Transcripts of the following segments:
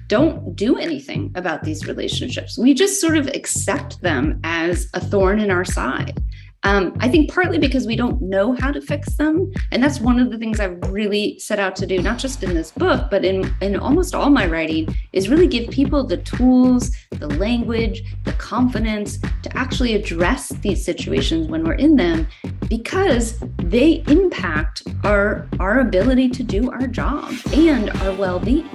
don't do anything about these relationships. We just sort of accept them as a thorn in our side. I think partly because we don't know how to fix them. And that's one of the things I've really set out to do, not just in this book, but in almost all my writing, is really give people the tools, the language, the confidence to actually address these situations when we're in them, because they impact our ability to do our job and our well-being.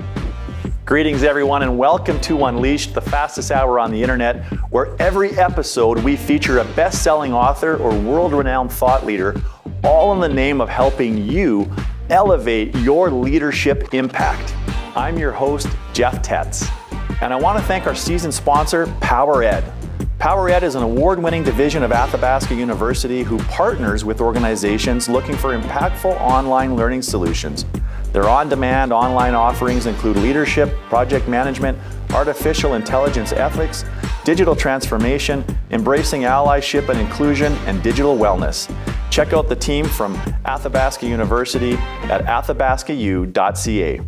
Greetings, everyone, and welcome to Unleashed, the fastest hour on the internet, where every episode we feature a best-selling author or world-renowned thought leader, all in the name of helping you elevate your leadership impact. I'm your host, Jeff Tetz, and I want to thank our season sponsor, PowerEd. PowerEd is an award-winning division of Athabasca University who partners with organizations looking for impactful online learning solutions. Their on-demand online offerings include leadership, project management, artificial intelligence ethics, digital transformation, embracing allyship and inclusion, and digital wellness. Check out the team from Athabasca University at athabascau.ca.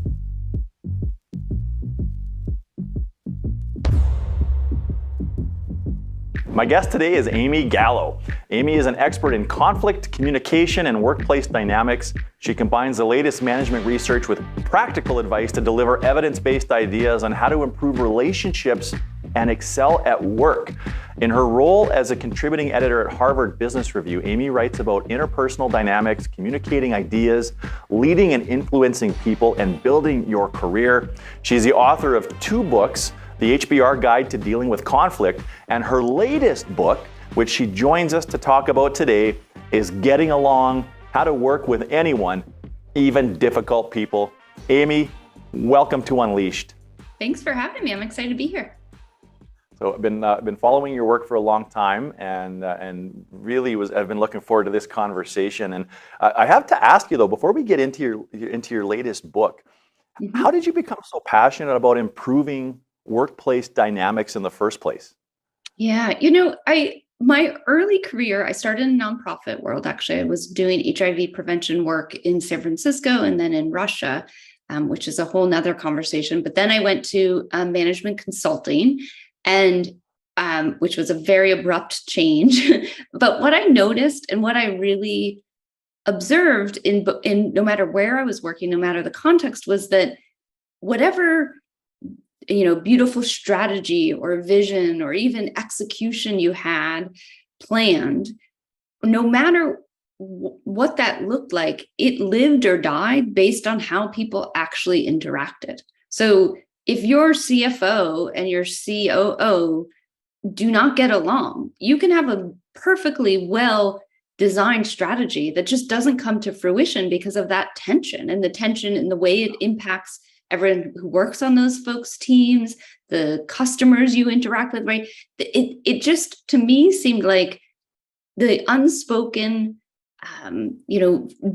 My guest today is Amy Gallo. Amy is an expert in conflict, communication, and workplace dynamics. She combines the latest management research with practical advice to deliver evidence-based ideas on how to improve relationships and excel at work. In her role as a contributing editor at Harvard Business Review, Amy writes about interpersonal dynamics, communicating ideas, leading and influencing people, and building your career. She's the author of 2 books, The HBR Guide to Dealing with Conflict, and her latest book, which she joins us to talk about today, is Getting Along, How to Work with Anyone, Even Difficult People. Amy, welcome to Unleashed. Thanks for having me. I'm excited to be here. So I've been following your work for a long time, and really I've been looking forward to this conversation. And I have to ask you though, before we get into your latest book, how did you become so passionate about improving workplace dynamics in the first place? Yeah, my early career, I started in the nonprofit world. Actually, I was doing HIV prevention work in San Francisco and then in Russia, which is a whole nother conversation. But then I went to management consulting, and which was a very abrupt change. But what I noticed and what I really observed in no matter where I was working, no matter the context, was that whatever beautiful strategy or vision or even execution you had planned, no matter what that looked like, it lived or died based on how people actually interacted. So if your CFO and your COO do not get along, you can have a perfectly well designed strategy that just doesn't come to fruition because of that tension and the way it impacts everyone who works on those folks' teams, the customers you interact with, right? It just, to me, seemed like the unspoken,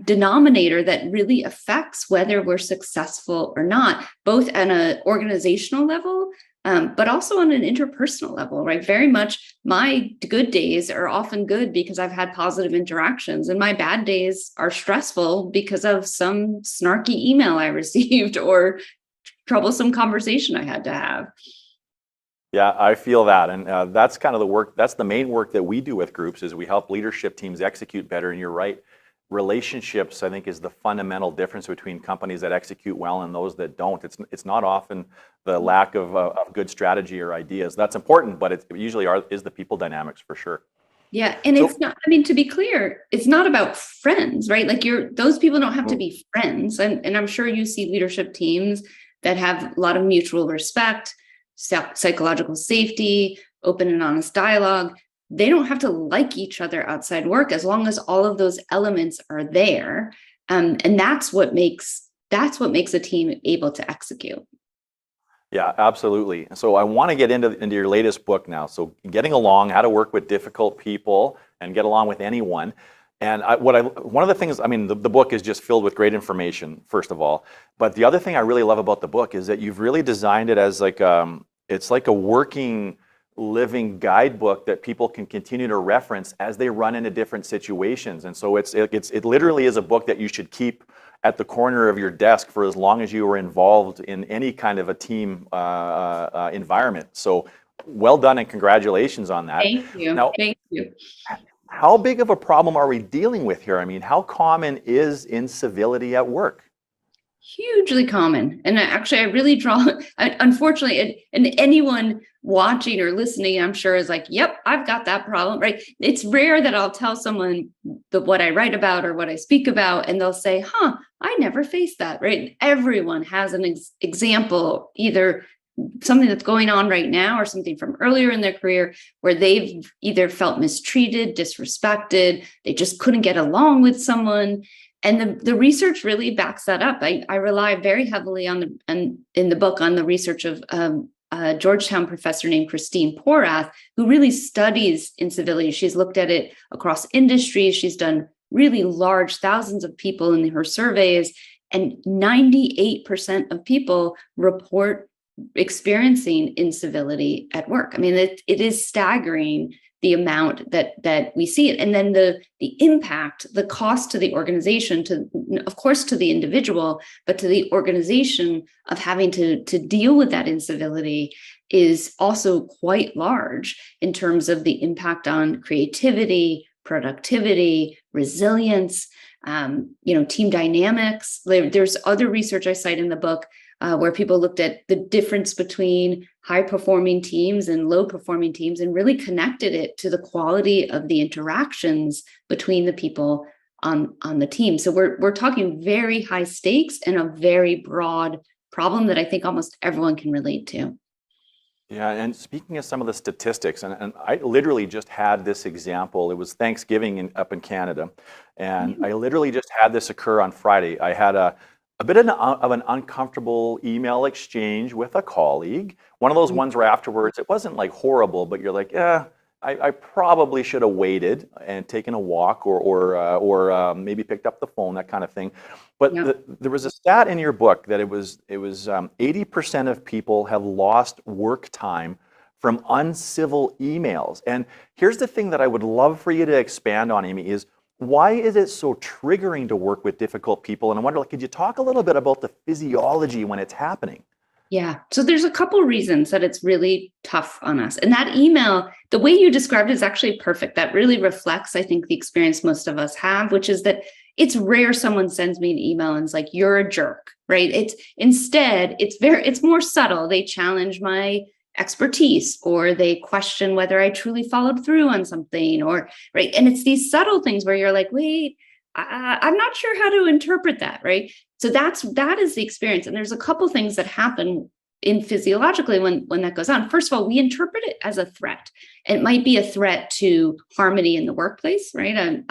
denominator that really affects whether we're successful or not, both on an organizational level, but also on an interpersonal level, right? Very much my good days are often good because I've had positive interactions, and my bad days are stressful because of some snarky email I received or troublesome conversation I had to have. Yeah, I feel that. And that's kind of the work, that's the main work that we do with groups, is we help leadership teams execute better. And you're right, relationships, I think, is the fundamental difference between companies that execute well and those that don't. It's not often the lack of good strategy or ideas. That's important, but it usually is the people dynamics for sure. Yeah, and it's not, to be clear, it's not about friends, right? Like those people don't have to be friends. And I'm sure you see leadership teams that have a lot of mutual respect, psychological safety, open and honest dialogue. They don't have to like each other outside work as long as all of those elements are there. And that's what makes a team able to execute. Yeah, absolutely. So I want to get into your latest book now. So Getting Along, How to Work with Difficult People and Get Along with Anyone. And one of the things, the book is just filled with great information, first of all. But the other thing I really love about the book is that you've really designed it as it's like a working, living guidebook that people can continue to reference as they run into different situations. And so it literally is a book that you should keep at the corner of your desk for as long as you were involved in any kind of a team environment. So well done and congratulations on that. Thank you. Now, Thank you. how big of a problem are we dealing with here? I mean, how common is incivility at work? Hugely common. And actually, I really draw, unfortunately, and anyone watching or listening, I'm sure is like, yep, I've got that problem, right? It's rare that I'll tell someone what I write about or what I speak about, and they'll say, huh, I never faced that, right? Everyone has an example, either something that's going on right now or something from earlier in their career where they've either felt mistreated, disrespected, they just couldn't get along with someone. And the research really backs that up. I rely very heavily on in the book on the research of a Georgetown professor named Christine Porath, who really studies incivility. She's looked at it across industries. She's done really large thousands of people in her surveys, and 98% of people report experiencing incivility at work. I mean, it is staggering the amount that we see it. And then the impact, the cost to the organization, to, of course, to the individual, but to the organization of having to deal with that incivility is also quite large in terms of the impact on creativity, productivity, resilience, team dynamics. There's other research I cite in the book where people looked at the difference between high-performing teams and low-performing teams and really connected it to the quality of the interactions between the people on the team. So we're talking very high stakes and a very broad problem that I think almost everyone can relate to. Yeah, and speaking of some of the statistics, and I literally just had this example. It was Thanksgiving up in Canada, and I literally just had this occur on Friday. I had a bit of an uncomfortable email exchange with a colleague. One of those ones where afterwards, it wasn't like horrible, but you're like, yeah, I probably should have waited and taken a walk or maybe picked up the phone, that kind of thing. But there was a stat in your book that it was 80% of people have lost work time from uncivil emails. And here's the thing that I would love for you to expand on, Amy, is why is it so triggering to work with difficult people? And I wonder, could you talk a little bit about the physiology when it's happening? Yeah. So there's a couple reasons that it's really tough on us. And that email, the way you described it is actually perfect. That really reflects, I think, the experience most of us have, which is that it's rare someone sends me an email and is like, you're a jerk, right? It's more subtle. They challenge my expertise, or they question whether I truly followed through on something, or right. And it's these subtle things where you're like, wait, I'm not sure how to interpret that, right? So that is the experience. And there's a couple things that happen in physiologically when that goes on. First of all, we interpret it as a threat. It might be a threat to harmony in the workplace, right?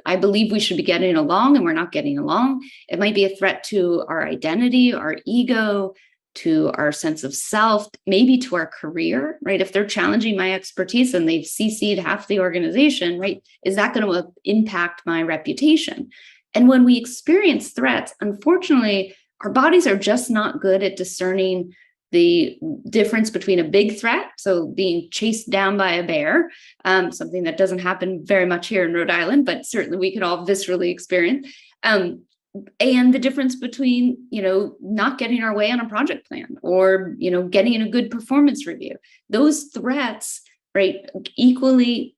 I believe we should be getting along and we're not getting along. It might be a threat to our identity, our ego, to our sense of self, maybe to our career, right? If they're challenging my expertise and they've CC'd half the organization, right? Is that going to impact my reputation? And when we experience threats, unfortunately, our bodies are just not good at discerning the difference between a big threat, so being chased down by a bear, something that doesn't happen very much here in Rhode Island, but certainly we could all viscerally experience, and the difference between, not getting our way on a project plan or, getting a good performance review. Those threats, right, equally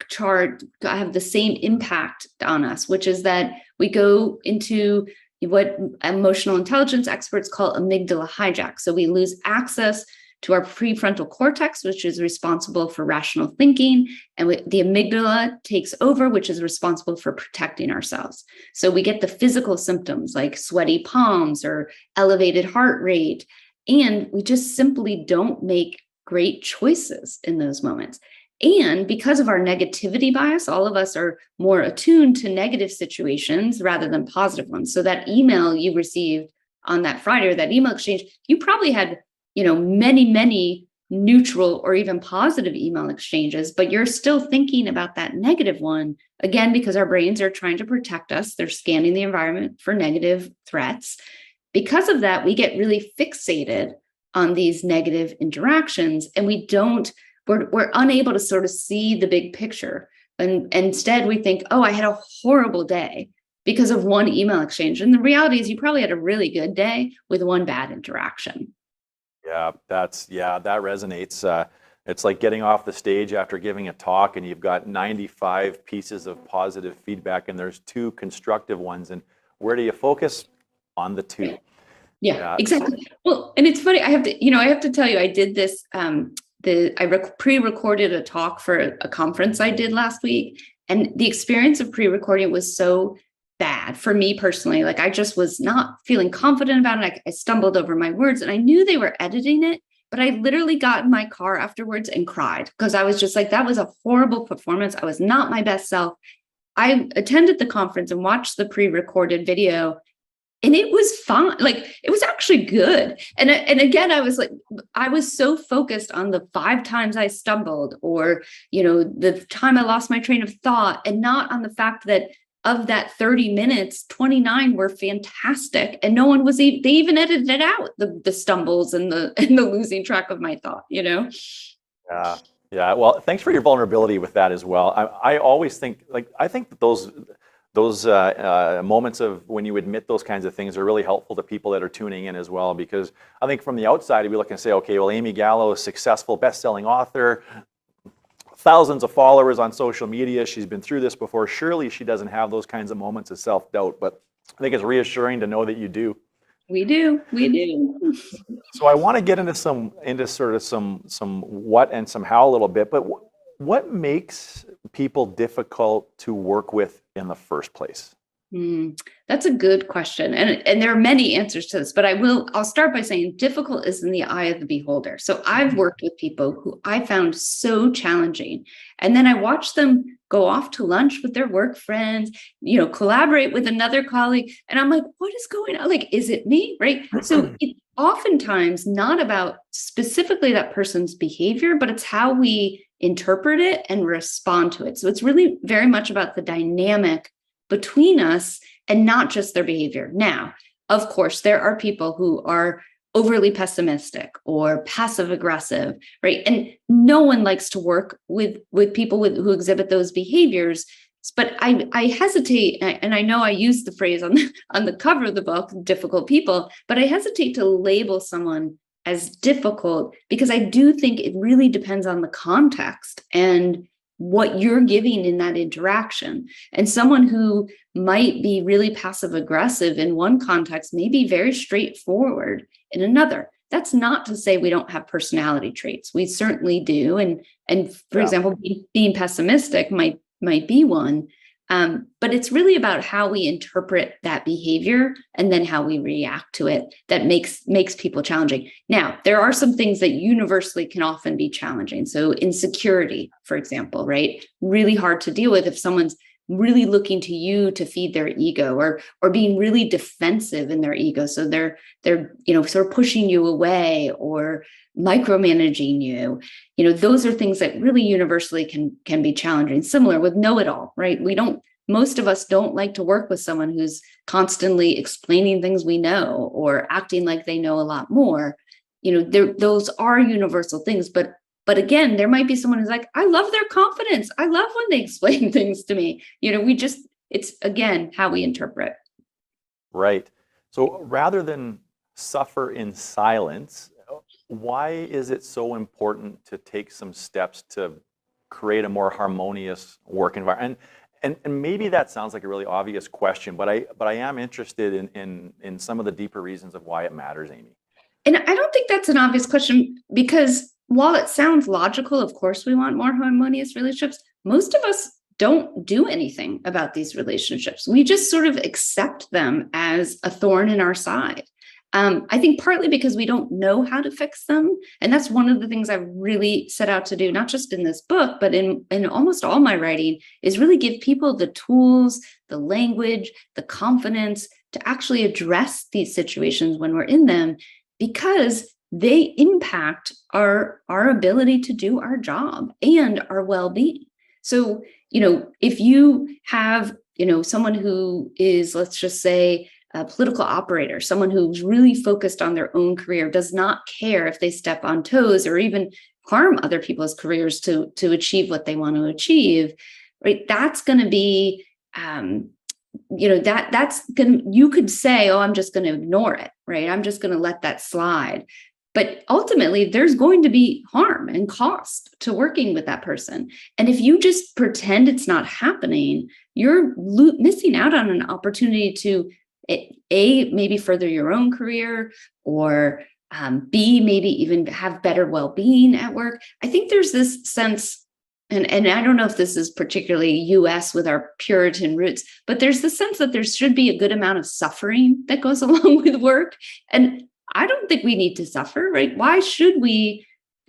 have the same impact on us, which is that we go into what emotional intelligence experts call amygdala hijack. So we lose access to our prefrontal cortex, which is responsible for rational thinking, and the amygdala takes over, which is responsible for protecting ourselves. So we get the physical symptoms like sweaty palms or elevated heart rate, and we just simply don't make great choices in those moments. And because of our negativity bias, all of us are more attuned to negative situations rather than positive ones. So that email you received on that Friday, or that email exchange, you probably had many neutral or even positive email exchanges, but you're still thinking about that negative one, again, because our brains are trying to protect us. They're scanning the environment for negative threats. Because of that, we get really fixated on these negative interactions, and we're unable to sort of see the big picture. And instead we think, oh, I had a horrible day. because of one email exchange. And the reality is you probably had a really good day with one bad interaction. Yeah, that resonates. It's like getting off the stage after giving a talk and you've got 95 pieces of positive feedback and there's 2 constructive ones. And where do you focus? On the 2. Yeah, exactly. Well, and it's funny, I have to tell you, I did this, pre-recorded a talk for a conference I did last week. And the experience of pre-recording was so bad for me personally. Like, I just was not feeling confident about it. I stumbled over my words and I knew they were editing it, but I literally got in my car afterwards and cried because I was just like, that was a horrible performance. I was not my best self. I attended the conference and watched the pre-recorded video, and it was fine. Like, it was actually good. And again, I was like, I was so focused on the 5 times I stumbled, or, the time I lost my train of thought, and not on the fact that of that 30 minutes, 29 were fantastic. And no one was, they even edited it out, the stumbles and the losing track of my thought, Yeah. Yeah. Well, thanks for your vulnerability with that as well. I always think, I think that those moments of when you admit those kinds of things are really helpful to people that are tuning in as well, because I think from the outside, we look and say, okay, well, Amy Gallo is a successful best-selling author, thousands of followers on social media. She's been through this before. Surely she doesn't have those kinds of moments of self-doubt, but I think it's reassuring to know that you do. We do. So I want to get into some what and some how a little bit, but what makes people difficult to work with in the first place? That's a good question. And there are many answers to this, but I'll start by saying difficult is in the eye of the beholder. So I've worked with people who I found so challenging. And then I watched them go off to lunch with their work friends, collaborate with another colleague. And I'm like, what is going on? Like, is it me? Right. So it's oftentimes not about specifically that person's behavior, but it's how we interpret it and respond to it. So it's really very much about the dynamic between us and not just their behavior. Now, of course, there are people who are overly pessimistic or passive aggressive, right? And no one likes to work with people who exhibit those behaviors. But I hesitate, and I know I use the phrase on the cover of the book, difficult people, but I hesitate to label someone as difficult because I do think it really depends on the context and what you're giving in that interaction. And someone who might be really passive aggressive in one context may be very straightforward in another. That's not to say we don't have personality traits. We certainly do. And for example, being pessimistic might be one. But it's really about how we interpret that behavior and then how we react to it that makes people challenging. Now, there are some things that universally can often be challenging. So insecurity, for example, right? Really hard to deal with if someone's really looking to you to feed their ego, or being really defensive in their ego. So they're sort of pushing you away or micromanaging you. Those are things that really universally can be challenging. Similar with know-it-all, right? Most of us don't like to work with someone who's constantly explaining things we know or acting like they know a lot more. Those are universal things, but again, there might be someone who's like, I love their confidence. I love when they explain things to me. It's again, how we interpret. Right. So rather than suffer in silence, why is it so important to take some steps to create a more harmonious work environment? And maybe that sounds like a really obvious question, but I am interested in some of the deeper reasons of why it matters, Amy. And I don't think that's an obvious question, because while it sounds logical, of course, we want more harmonious relationships, most of us don't do anything about these relationships. We just sort of accept them as a thorn in our side. I think partly because we don't know how to fix them. And that's one of the things I've really set out to do, not just in this book, but in almost all my writing, is really give people the tools, the language, the confidence to actually address these situations when we're in them, because they impact our ability to do our job and our well-being. So, if you have, someone who is, let's just say, a political operator, someone who's really focused on their own career, does not care if they step on toes or even harm other people's careers to achieve what they want to achieve, right? That's going to be that's gonna, you could say, oh, I'm just going to ignore it, right? I'm just going to let that slide. But ultimately, there's going to be harm and cost to working with that person. And if you just pretend it's not happening, you're missing out on an opportunity to maybe further your own career, or B, maybe even have better well-being at work. I think there's this sense, and I don't know if this is particularly US with our Puritan roots, but there's the sense that there should be a good amount of suffering that goes along with work. And I don't think we need to suffer, right? Why should we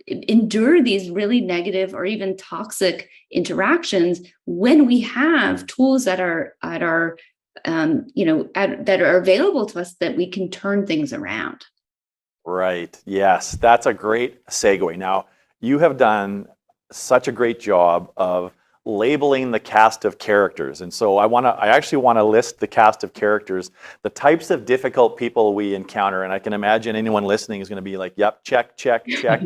endure these really negative or even toxic interactions when we have tools that are that are available to us, that we can turn things around? Right. Yes, that's a great segue. Now, you have done such a great job of labeling the cast of characters. And so I actually want to list the cast of characters, the types of difficult people we encounter. And I can imagine anyone listening is going to be like, yep, check, check, check.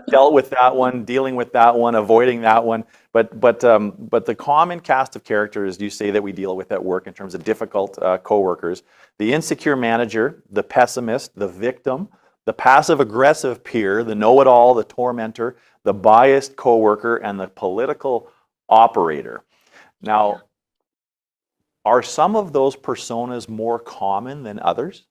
Dealt with that one, dealing with that one, avoiding that one. But the common cast of characters you say that we deal with at work in terms of difficult coworkers: the insecure manager, the pessimist, the victim, the passive-aggressive peer, the know-it-all, the tormentor, the biased coworker, and the political operator. Now, are some of those personas more common than others?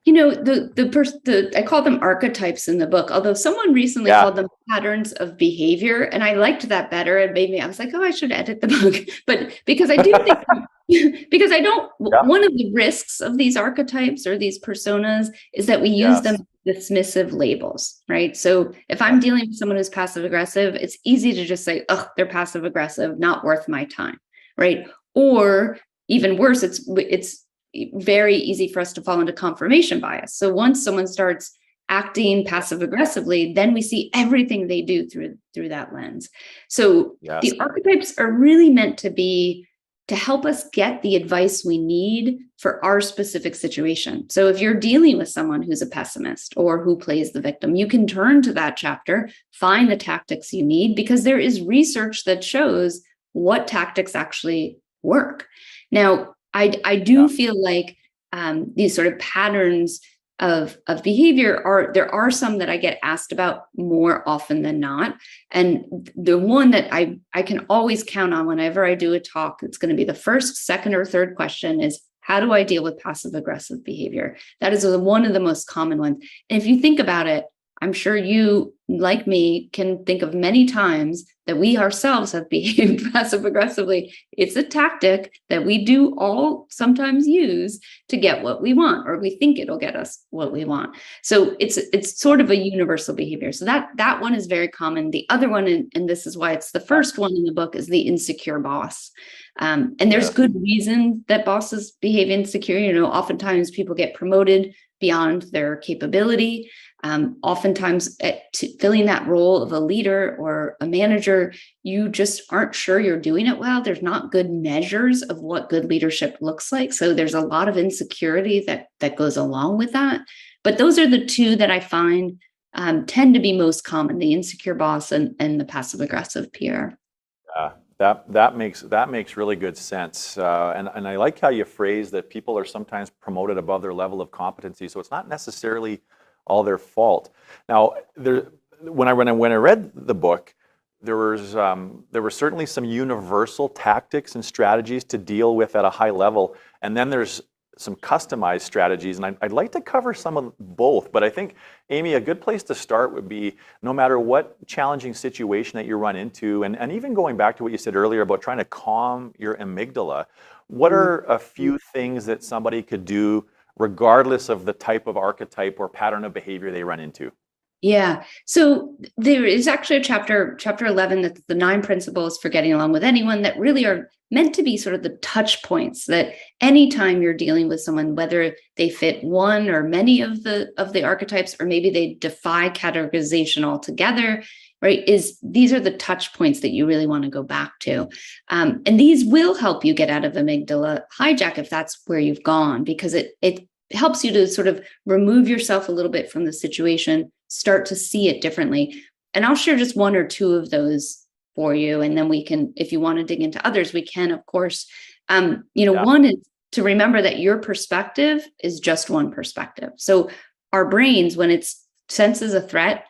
I call them archetypes in the book, although someone recently called them patterns of behavior, and I liked that better. It made me, I was like, oh, I should edit the book. But because I do think, because I don't, one of the risks of these archetypes or these personas is that we use them as dismissive labels, right? So if I'm dealing with someone who's passive aggressive, it's easy to just say, oh, they're passive aggressive, not worth my time, right? Or even worse, it's very easy for us to fall into confirmation bias. So once someone starts acting passive aggressively, then we see everything they do through that lens. So the archetypes are really meant to help us get the advice we need for our specific situation. So if you're dealing with someone who's a pessimist or who plays the victim, you can turn to that chapter, find the tactics you need, because there is research that shows what tactics actually work. Now, I do feel like these sort of patterns of behavior there are some that I get asked about more often than not. And the one that I can always count on whenever I do a talk, it's going to be the first, second, or third question is, how do I deal with passive aggressive behavior? That is one of the most common ones. And if you think about it, I'm sure you, like me, can think of many times that we ourselves have behaved passive aggressively. It's a tactic that we do all sometimes use to get what we want, or we think it'll get us what we want. So it's sort of a universal behavior. So that one is very common. The other one, and this is why it's the first one in the book, is the insecure boss. And there's good reason that bosses behave insecure. Oftentimes people get promoted beyond their capability. Oftentimes filling that role of a leader or a manager, you just aren't sure you're doing it well. There's not good measures of what good leadership looks like. So there's a lot of insecurity that goes along with that. But those are the two that I find tend to be most common: the insecure boss and the passive aggressive peer. That makes really good sense. And I like how you phrase that people are sometimes promoted above their level of competency. So it's not necessarily all their fault. Now, when I read the book, there were certainly some universal tactics and strategies to deal with at a high level, and then there's some customized strategies, and I'd like to cover some of both. But I think, Amy, a good place to start would be, no matter what challenging situation that you run into, and even going back to what you said earlier about trying to calm your amygdala, what are a few things that somebody could do regardless of the type of archetype or pattern of behavior they run into? Yeah. So there is actually a chapter 11, that's the 9 principles for getting along with anyone, that really are meant to be sort of the touch points that anytime you're dealing with someone, whether they fit one or many of the archetypes, or maybe they defy categorization altogether, right? These are the touch points that you really want to go back to. And these will help you get out of amygdala hijack if that's where you've gone, because it helps you to sort of remove yourself a little bit from the situation, start to see it differently. And I'll share just one or two of those for you. And then we can, if you want to dig into others, we can, of course. Yeah. One is to remember that your perspective is just one perspective. So our brains, when it senses a threat,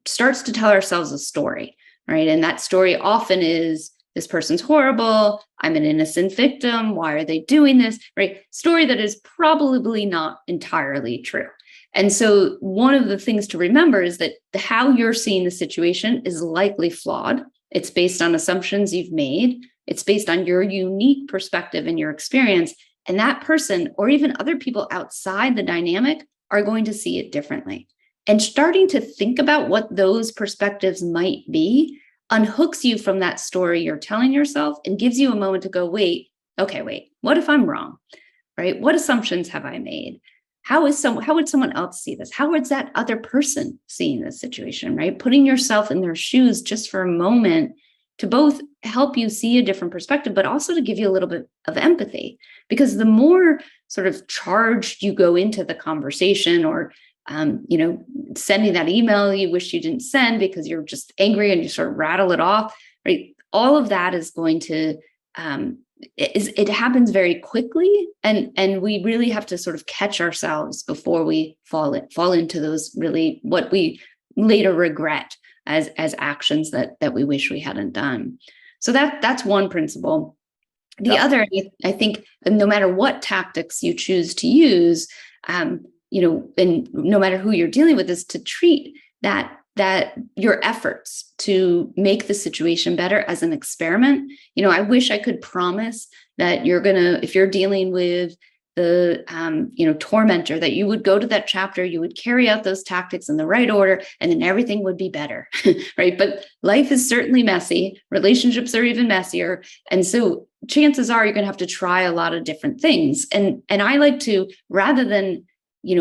starts to tell ourselves a story, right? And that story often is, this person's horrible, I'm an innocent victim, why are they doing this, right? Story that is probably not entirely true. And so one of the things to remember is that how you're seeing the situation is likely flawed. It's based on assumptions you've made. It's based on your unique perspective and your experience. And that person, or even other people outside the dynamic, are going to see it differently. And starting to think about what those perspectives might be unhooks you from that story you're telling yourself and gives you a moment to go, wait, what if I'm wrong, right? What assumptions have I made? How would someone else see this? How is that other person seeing this situation, right? Putting yourself in their shoes just for a moment to both help you see a different perspective, but also to give you a little bit of empathy. Because the more sort of charged you go into the conversation, or sending that email you wish you didn't send because you're just angry and you sort of rattle it off, right? All of that is going to, it happens very quickly. And we really have to sort of catch ourselves before we fall into those really, what we later regret as actions that we wish we hadn't done. So that's one principle. The other, I think, no matter what tactics you choose to use, and no matter who you're dealing with, is to treat that your efforts to make the situation better as an experiment. I wish I could promise that if you're dealing with the tormentor, that you would go to that chapter, you would carry out those tactics in the right order, and then everything would be better, right? But life is certainly messy. Relationships are even messier. And so chances are you're going to have to try a lot of different things. And I like to, rather than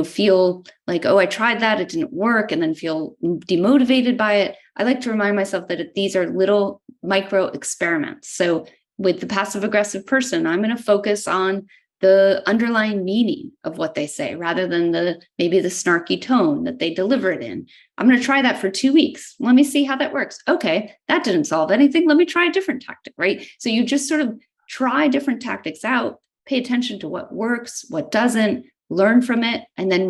feel like, oh, I tried that, it didn't work, and then feel demotivated by it, I like to remind myself that these are little micro experiments. So with the passive aggressive person, I'm going to focus on the underlying meaning of what they say, rather than maybe the snarky tone that they deliver it in. I'm going to try that for 2 weeks. Let me see how that works. Okay, that didn't solve anything. Let me try a different tactic, right? So you just sort of try different tactics out, pay attention to what works, what doesn't, learn from it, and then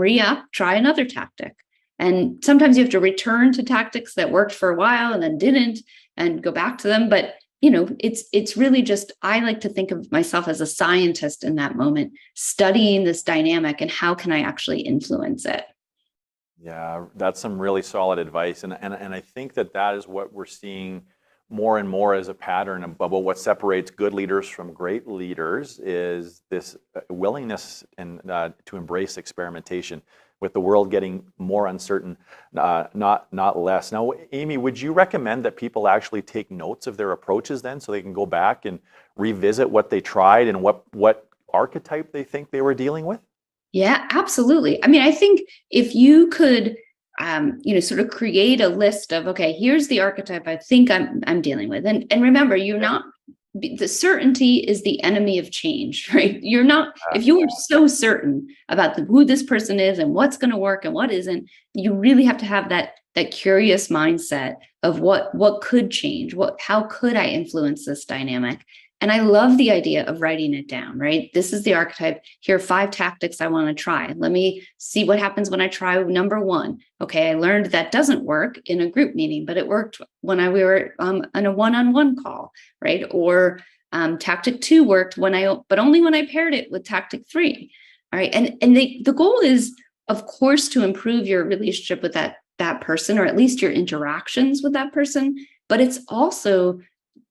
try another tactic. And sometimes you have to return to tactics that worked for a while and then didn't, and go back to them. But it's really just, I like to think of myself as a scientist in that moment, studying this dynamic and how can I actually influence it. Yeah, that's some really solid advice. And I think that is what we're seeing more and more as a pattern about what separates good leaders from great leaders, is this willingness and to embrace experimentation, with the world getting more uncertain, not less. Now, Amy, would you recommend that people actually take notes of their approaches then, so they can go back and revisit what they tried and what archetype they think they were dealing with? Yeah, absolutely. I mean, I think if you could sort of create a list of, okay, here's the archetype I think I'm dealing with. And remember, the certainty is the enemy of change, right? You're not, if you are so certain about who this person is and what's going to work and what isn't, you really have to have that curious mindset of what could change, how could I influence this dynamic? And I love the idea of writing it down, right? This is the archetype. Here are 5 tactics I want to try. Let me see what happens when I try number 1. Okay, I learned that doesn't work in a group meeting, but it worked when we were on a one-on-one call, right? Or tactic 2 worked but only when I paired it with tactic 3. All right, and the goal is, of course, to improve your relationship with that person, or at least your interactions with that person. But it's also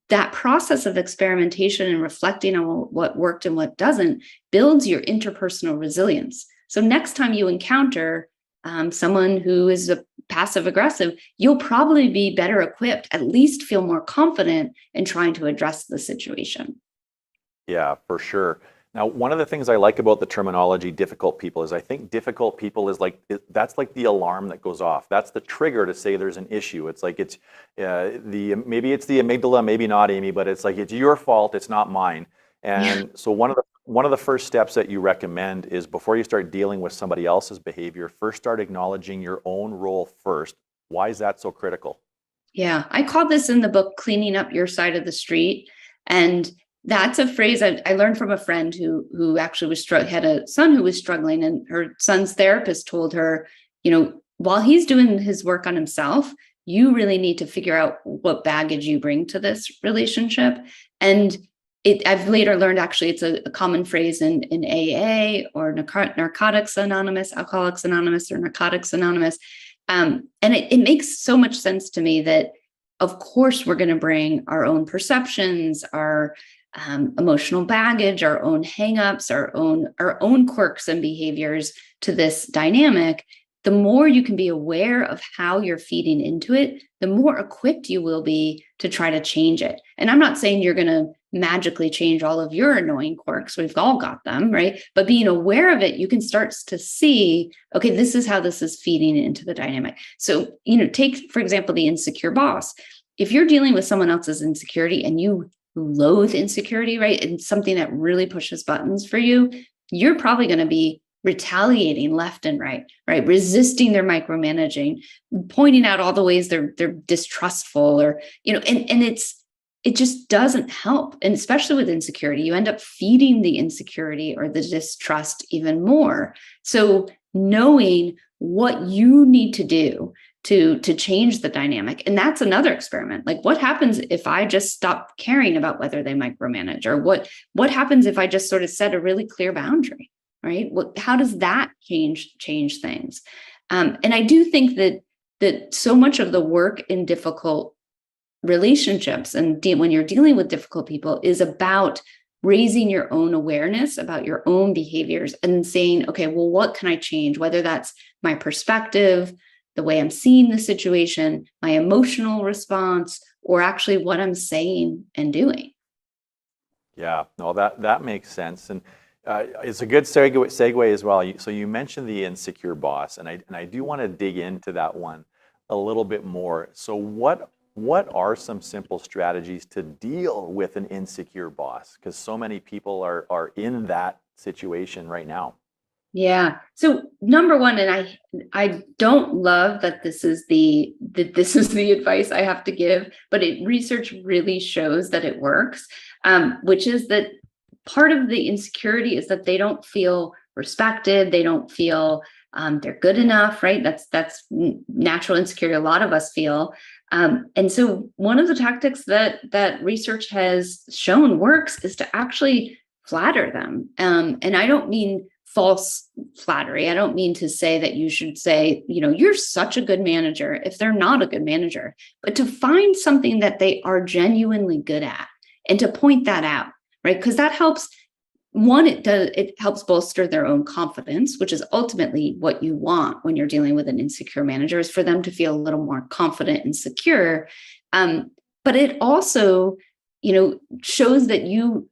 that process of experimentation and reflecting on what worked and what doesn't builds your interpersonal resilience. So next time you encounter someone who is a passive aggressive, you'll probably be better equipped, at least feel more confident in trying to address the situation. Yeah, for sure. Now, one of the things I like about the terminology difficult people is, I think difficult people is that's like the alarm that goes off. That's the trigger to say there's an issue. It's like maybe it's the amygdala, maybe not, Amy, but it's like, it's your fault, it's not mine. And so one of the first steps that you recommend is, before you start dealing with somebody else's behavior, first start acknowledging your own role first. Why is that so critical? Yeah, I call this in the book cleaning up your side of the street. And That's a phrase I learned from a friend who actually had a son who was struggling, and her son's therapist told her, while he's doing his work on himself, you really need to figure out what baggage you bring to this relationship. And I've later learned, actually, it's a common phrase in AA or Narcotics Anonymous, Alcoholics Anonymous, or Narcotics Anonymous. And it makes so much sense to me that, of course, we're going to bring our own perceptions, our emotional baggage, our own hangups, our own quirks and behaviors to this dynamic. The more you can be aware of how you're feeding into it, the more equipped you will be to try to change it. And I'm not saying you're going to magically change all of your annoying quirks. We've all got them, right? But being aware of it, you can start to see, okay, this is how this is feeding into the dynamic. So, take, for example, the insecure boss. If you're dealing with someone else's insecurity and you loathe insecurity, right, and something that really pushes buttons for you, you're probably going to be retaliating left and right, resisting their micromanaging, pointing out all the ways they're distrustful, or and it just doesn't help. And especially with insecurity, you end up feeding the insecurity or the distrust even more. So knowing what you need to do to change the dynamic, and that's another experiment. Like, what happens if I just stop caring about whether they micromanage, or what happens if I just sort of set a really clear boundary? Right? How does that change things? And I do think that so much of the work in difficult relationships and when you're dealing with difficult people is about raising your own awareness about your own behaviors and saying, okay, well, what can I change? Whether that's my perspective, the way I'm seeing the situation, my emotional response, or actually what I'm saying and doing. Yeah, no, that makes sense. And it's a good segue as well. So you mentioned the insecure boss, and I do want to dig into that one a little bit more. So what are some simple strategies to deal with an insecure boss? Because so many people are in that situation right now. Yeah. So number one, and I don't love that this is the advice I have to give, but research really shows that it works, which is that part of the insecurity is that they don't feel respected. They don't feel they're good enough, right? That's natural insecurity. A lot of us feel. And so one of the tactics that research has shown works is to actually flatter them. And I don't mean false flattery. I don't mean to say that you should say, you're such a good manager if they're not a good manager, but to find something that they are genuinely good at and to point that out. Right? Because that helps. One, it helps bolster their own confidence, which is ultimately what you want when you're dealing with an insecure manager, is for them to feel a little more confident and secure. But it also, shows that you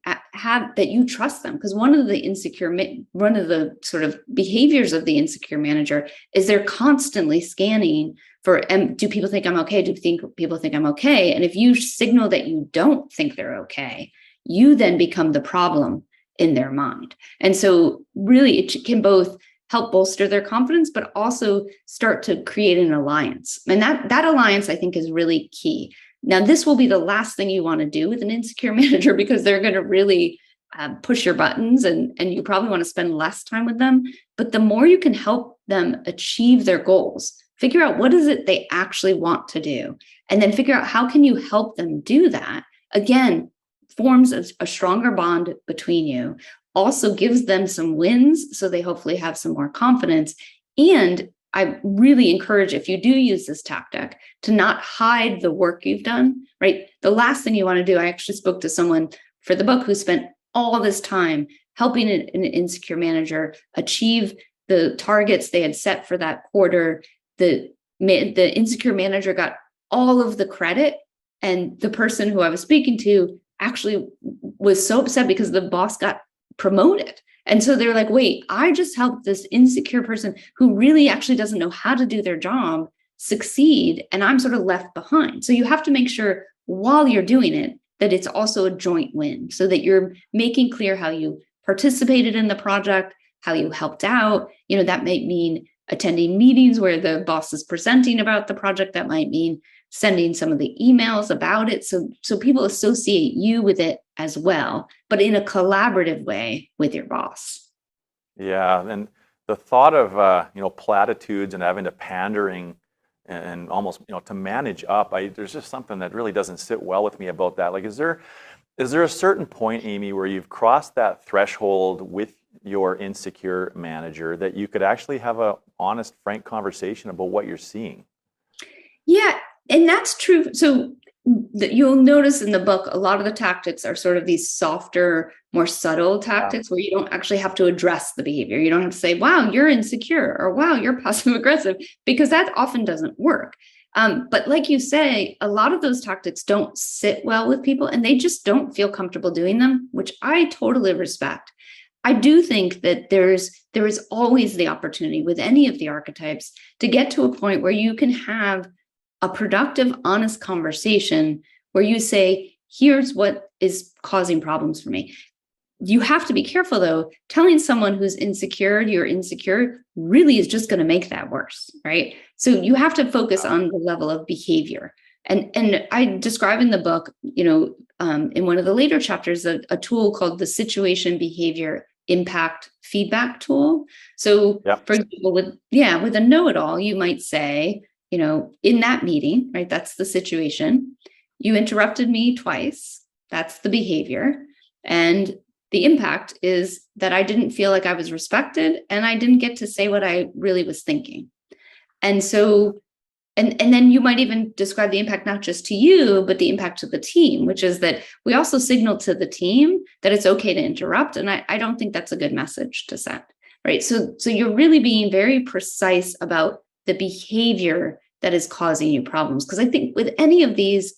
trust them. Because one of the sort of behaviors of the insecure manager is they're constantly scanning for, do people think I'm okay? Do people think I'm okay? And if you signal that you don't think they're okay, you then become the problem in their mind. And so really it can both help bolster their confidence, but also start to create an alliance. And that alliance, I think, is really key. Now, this will be the last thing you want to do with an insecure manager, because they're going to really push your buttons, and you probably want to spend less time with them. But the more you can help them achieve their goals, figure out what is it they actually want to do, and then figure out how can you help them do that. Again, forms a stronger bond between you, also gives them some wins, so they hopefully have some more confidence. And I really encourage, if you do use this tactic, to not hide the work you've done, right? The last thing you want to do, I actually spoke to someone for the book who spent all this time helping an insecure manager achieve the targets they had set for that quarter. The insecure manager got all of the credit, and the person who I was speaking to actually was so upset because the boss got promoted. And so they're like, wait, I just helped this insecure person who really actually doesn't know how to do their job succeed, and I'm sort of left behind. So you have to make sure while you're doing it that it's also a joint win, so that you're making clear how you participated in the project, how you helped out. That might mean attending meetings where the boss is presenting about the project. That might mean sending some of the emails about it. So people associate you with it as well, but in a collaborative way with your boss. Yeah, and the thought of platitudes and having to pandering and almost to manage up, there's just something that really doesn't sit well with me about that. Like, is there a certain point, Amy, where you've crossed that threshold with your insecure manager that you could actually have a honest, frank conversation about what you're seeing? Yeah, and that's true. So you'll notice in the book, a lot of the tactics are sort of these softer, more subtle tactics where you don't actually have to address the behavior. You don't have to say, wow, you're insecure, or wow, you're passive aggressive, because that often doesn't work. But like you say, a lot of those tactics don't sit well with people and they just don't feel comfortable doing them, which I totally respect. I do think that there is always the opportunity with any of the archetypes to get to a point where you can have a productive, honest conversation where you say, here's what is causing problems for me. You have to be careful, though. Telling someone who's insecure you're insecure really is just going to make that worse, right? So you have to focus on the level of behavior. And I describe in the book, in one of the later chapters, a tool called the situation behavior impact feedback tool. So, for example, with a know-it-all, you might say, in that meeting, right? That's the situation. You interrupted me twice. That's the behavior. And the impact is that I didn't feel like I was respected and I didn't get to say what I really was thinking. And so, and then you might even describe the impact not just to you, but the impact to the team, which is that we also signal to the team that it's okay to interrupt. And I don't think that's a good message to send, right? So you're really being very precise about the behavior that is causing you problems. Because I think with any of these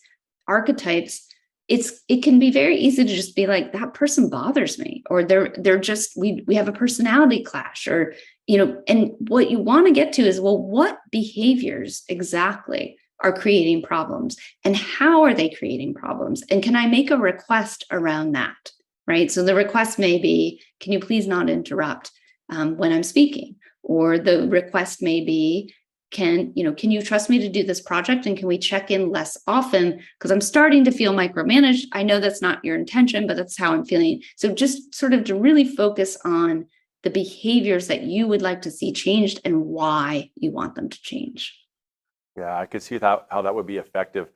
archetypes, it can be very easy to just be like, that person bothers me, or they're just, we have a personality clash, or and what you want to get to is, well, what behaviors exactly are creating problems and how are they creating problems? And can I make a request around that, right? So the request may be, can you please not interrupt when I'm speaking? Or the request may be, can you trust me to do this project? And can we check in less often? Because I'm starting to feel micromanaged. I know that's not your intention, but that's how I'm feeling. So just sort of to really focus on the behaviors that you would like to see changed and why you want them to change. Yeah, I could see how that would be effective.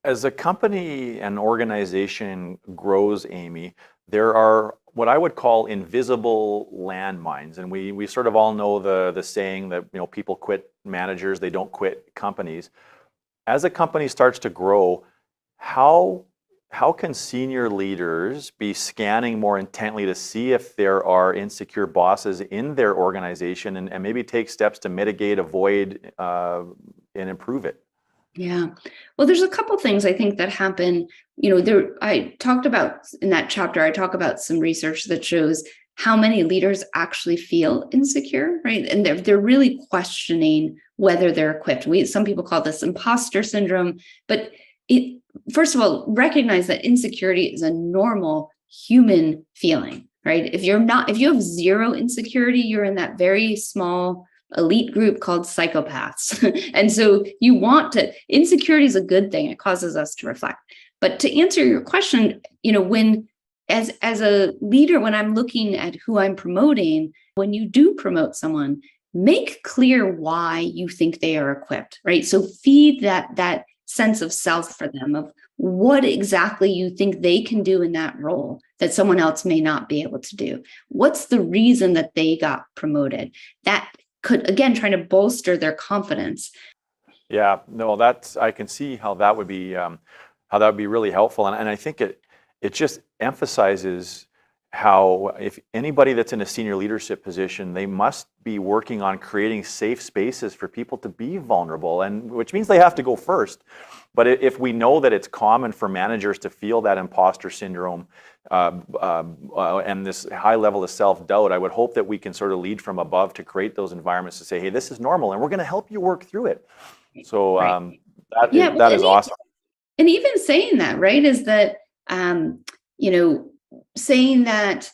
As a company and organization grows, Amy, there are what I would call invisible landmines. And we sort of all know the saying that people quit managers, they don't quit companies. As a company starts to grow, how can senior leaders be scanning more intently to see if there are insecure bosses in their organization and maybe take steps to mitigate, avoid, and improve it? Yeah. Well, there's a couple things I think that happen. I talked about in that chapter, I talk about some research that shows how many leaders actually feel insecure, right? And they're really questioning whether they're equipped. Some people call this imposter syndrome, but first of all, recognize that insecurity is a normal human feeling, right? If you have zero insecurity, you're in that very small elite group called psychopaths. And so insecurity is a good thing. It causes us to reflect. But to answer your question, when as a leader, when I'm looking at who I'm promoting, when you do promote someone, make clear why you think they are equipped, right? So feed that sense of self for them, of what exactly you think they can do in that role that someone else may not be able to do. What's the reason that they got promoted? That could, again, trying to bolster their confidence. Yeah, no, I can see how that would be really helpful. And I think it just emphasizes how if anybody that's in a senior leadership position, they must be working on creating safe spaces for people to be vulnerable, and which means they have to go first. But if we know that it's common for managers to feel that imposter syndrome and this high level of self-doubt, I would hope that we can sort of lead from above to create those environments to say, hey, this is normal and we're going to help you work through it. So that is awesome. And even saying that, right, is that, saying that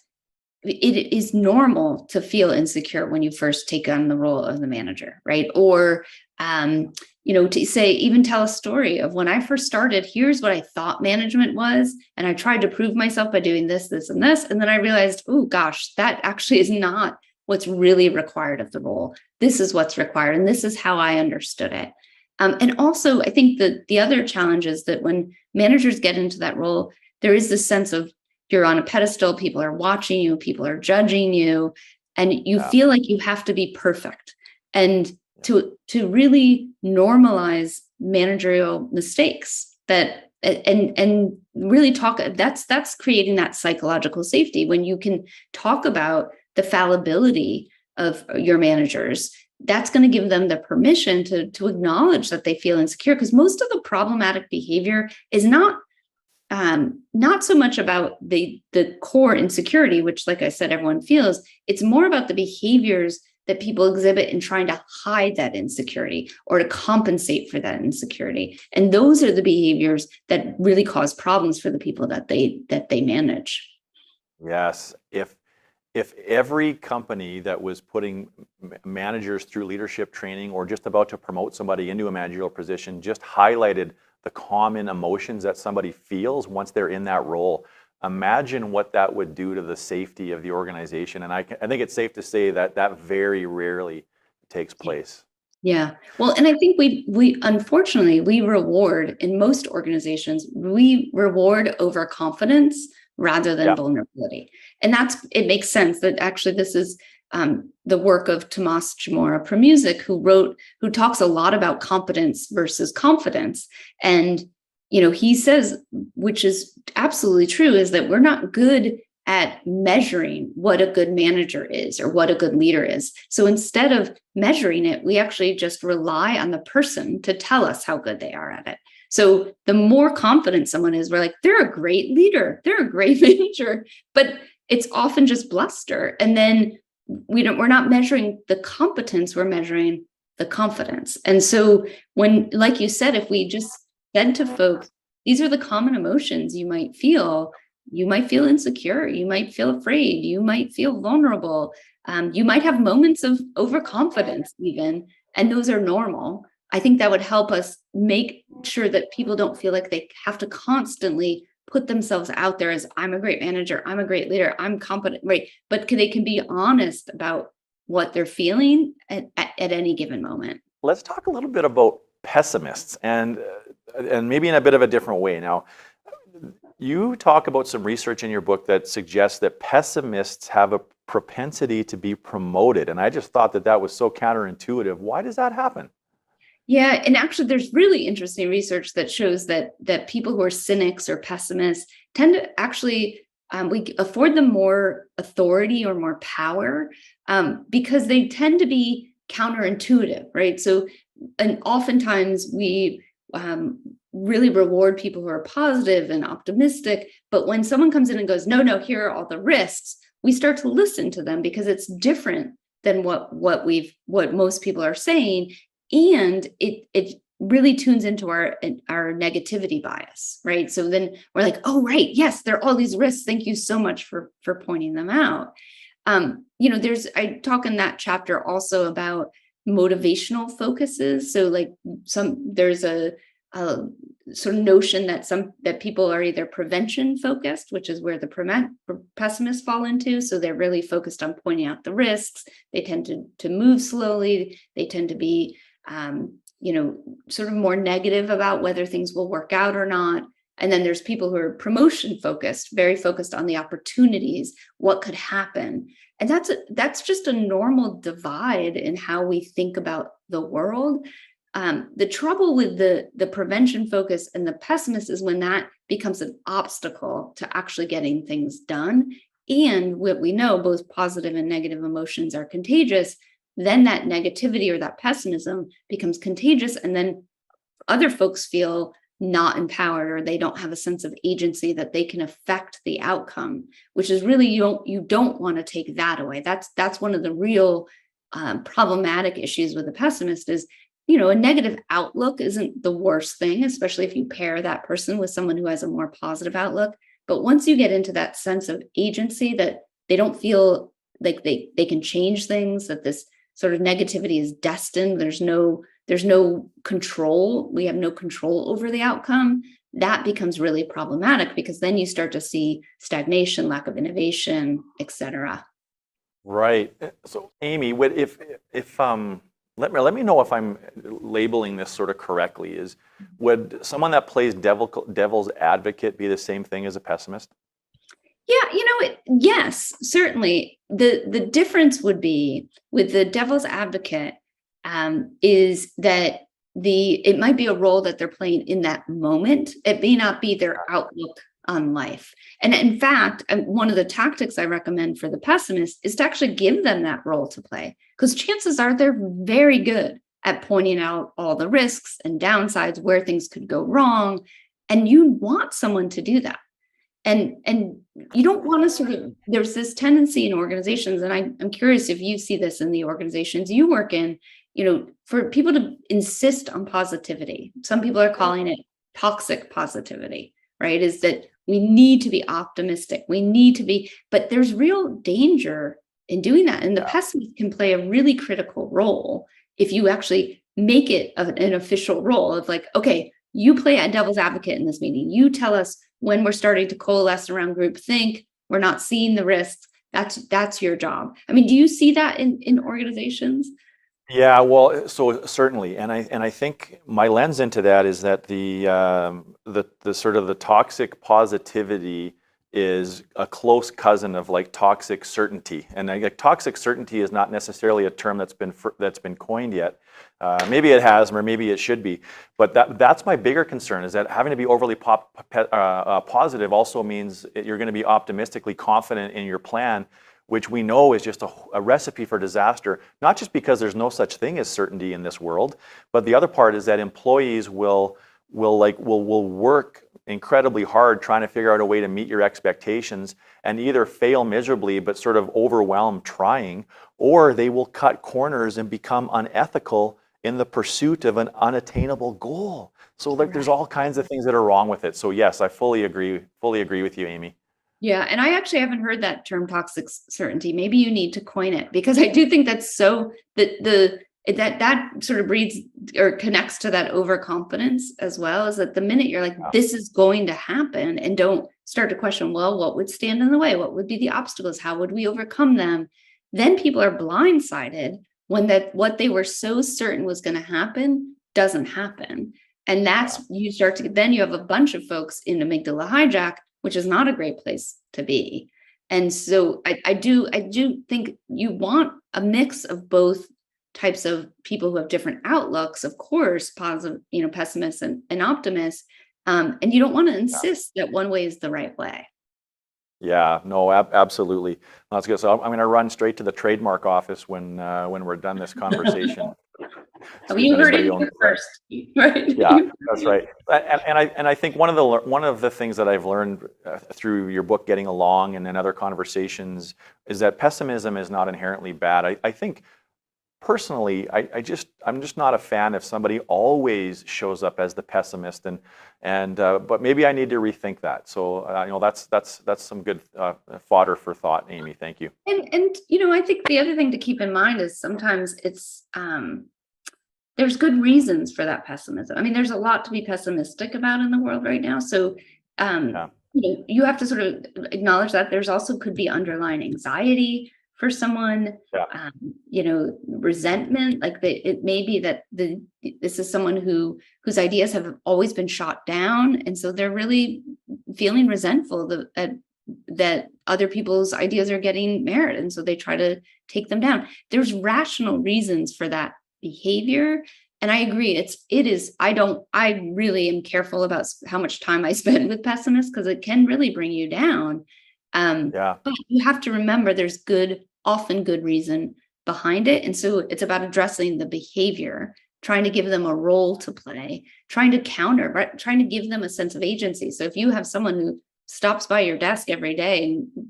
it is normal to feel insecure when you first take on the role of the manager, right? Or To say, even tell a story of when I first started, here's what I thought management was. And I tried to prove myself by doing this, this, and this. And then I realized, oh gosh, that actually is not what's really required of the role. This is what's required. And this is how I understood it. And also, I think that the other challenge is that when managers get into that role, there is this sense of you're on a pedestal, people are watching you, people are judging you, and you feel like you have to be perfect. And to really normalize managerial mistakes that and really talk, that's creating that psychological safety when you can talk about the fallibility of your managers. That's going to give them the permission to acknowledge that they feel insecure, because most of the problematic behavior is not so much about the core insecurity, which, like I said, everyone feels. It's more about the behaviors that people exhibit in trying to hide that insecurity or to compensate for that insecurity. And those are the behaviors that really cause problems for the people that they manage. Yes. If every company that was putting managers through leadership training or just about to promote somebody into a managerial position just highlighted the common emotions that somebody feels once they're in that role, imagine what that would do to the safety of the organization. And I think it's safe to say that that very rarely takes place. Yeah. Well, and I think we unfortunately, we reward in most organizations, we reward overconfidence rather than vulnerability. And it makes sense that actually this is the work of Tomas Chamorro Premuzic, who talks a lot about competence versus confidence. And, he says, which is absolutely true, is that we're not good at measuring what a good manager is or what a good leader is. So instead of measuring it, we actually just rely on the person to tell us how good they are at it. So the more confident someone is, we're like, they're a great leader, they're a great manager, but it's often just bluster. And then we're not measuring the competence, we're measuring the confidence. And so when, like you said, if we just said to folks, these are the common emotions you might feel insecure, you might feel afraid, you might feel vulnerable, you might have moments of overconfidence even, and those are normal. I think that would help us make sure that people don't feel like they have to constantly put themselves out there as, I'm a great manager, I'm a great leader, I'm competent, right? But they can be honest about what they're feeling at any given moment. Let's talk a little bit about pessimists and maybe in a bit of a different way. Now, you talk about some research in your book that suggests that pessimists have a propensity to be promoted. And I just thought that was so counterintuitive. Why does that happen? Yeah, and actually there's really interesting research that shows that people who are cynics or pessimists tend to actually, we afford them more authority or more power because they tend to be counterintuitive, right? So, and oftentimes we really reward people who are positive and optimistic, but when someone comes in and goes, no, here are all the risks, we start to listen to them because it's different than what most people are saying. And it really tunes into our negativity bias, right? So then we're like, oh, right, yes, there are all these risks. Thank you so much for pointing them out. I talk in that chapter also about motivational focuses. So like there's a sort of notion that people are either prevention focused, which is where the pessimists fall into. So they're really focused on pointing out the risks. They tend to move slowly. They tend to be sort of more negative about whether things will work out or not. And then there's people who are promotion focused, very focused on the opportunities, what could happen. And that's just a normal divide in how we think about the world. The trouble with the prevention focus and the pessimist is when that becomes an obstacle to actually getting things done. And what we know, both positive and negative emotions are contagious. Then that negativity or that pessimism becomes contagious. And then other folks feel not empowered, or they don't have a sense of agency that they can affect the outcome, which is really, you don't want to take that away. That's one of the real problematic issues with the pessimist is, a negative outlook isn't the worst thing, especially if you pair that person with someone who has a more positive outlook. But once you get into that sense of agency, that they don't feel like they can change things, that this sort of negativity is destined, there's no there's no control. We have no control over the outcome. That becomes really problematic because then you start to see stagnation, lack of innovation, et cetera. Right. So, Amy, let me know if I'm labeling this sort of correctly. Would someone that plays devil's advocate be the same thing as a pessimist? Yeah, yes, certainly. The difference would be with the devil's advocate, is that it might be a role that they're playing in that moment. It may not be their outlook on life. And in fact, one of the tactics I recommend for the pessimist is to actually give them that role to play, because chances are they're very good at pointing out all the risks and downsides, where things could go wrong. And you want someone to do that. And you don't want to sort of, there's this tendency in organizations, and I'm curious if you see this in the organizations you work in, for people to insist on positivity. Some people are calling it toxic positivity, right? Is that we need to be optimistic. We need to be, but there's real danger in doing that. And the pessimist can play a really critical role if you actually make it an official role of like, okay, you play a devil's advocate in this meeting. You tell us when we're starting to coalesce around groupthink, we're not seeing the risks. That's your job. I mean, do you see that in organizations? Yeah, well, so certainly, and I think my lens into that is that the sort of the toxic positivity is a close cousin of like toxic certainty, and like toxic certainty is not necessarily a term that's been coined yet. Maybe it has, or maybe it should be, but that's my bigger concern, is that having to be overly positive also means you're going to be optimistically confident in your plan, which we know is just a recipe for disaster, not just because there's no such thing as certainty in this world, but the other part is that employees will work incredibly hard trying to figure out a way to meet your expectations and either fail miserably but sort of overwhelm trying, or they will cut corners and become unethical in the pursuit of an unattainable goal. So like there's all kinds of things that are wrong with it. So yes, I fully agree with you, Amy. Yeah, and I actually haven't heard that term toxic certainty. Maybe you need to coin it, because I do think that's so that sort of breeds or connects to that overconfidence as well, is that the minute you're like, this is going to happen, and don't start to question, well, what would stand in the way? What would be the obstacles? How would we overcome them? Then people are blindsided when what they were so certain was going to happen doesn't happen. And then you have a bunch of folks in amygdala hijack, which is not a great place to be. And so I do think you want a mix of both types of people who have different outlooks, of course, positive, pessimists and optimists. And you don't want to insist that one way is the right way. Yeah, no, absolutely. That's good. So I'm going to run straight to the trademark office when we're done this conversation. You heard it here first, right? Yeah, that's right. And I think one of the things that I've learned through your book, Getting Along, and in other conversations, is that pessimism is not inherently bad. I think personally, I'm just not a fan if somebody always shows up as the pessimist, but maybe I need to rethink that. So that's some good fodder for thought, Amy. Thank you. And I think the other thing to keep in mind is sometimes it's there's good reasons for that pessimism. I mean, there's a lot to be pessimistic about in the world right now. So you have to sort of acknowledge that there's also could be underlying anxiety for someone, resentment, like it may be that this is someone whose ideas have always been shot down. And so they're really feeling resentful that other people's ideas are getting merit. And so they try to take them down. There's rational reasons for that behavior. And I agree, I really am careful about how much time I spend with pessimists, because it can really bring you down. But you have to remember there's often good reason behind it. And so it's about addressing the behavior, trying to give them a role to play, trying to counter, right? Trying to give them a sense of agency. So if you have someone who stops by your desk every day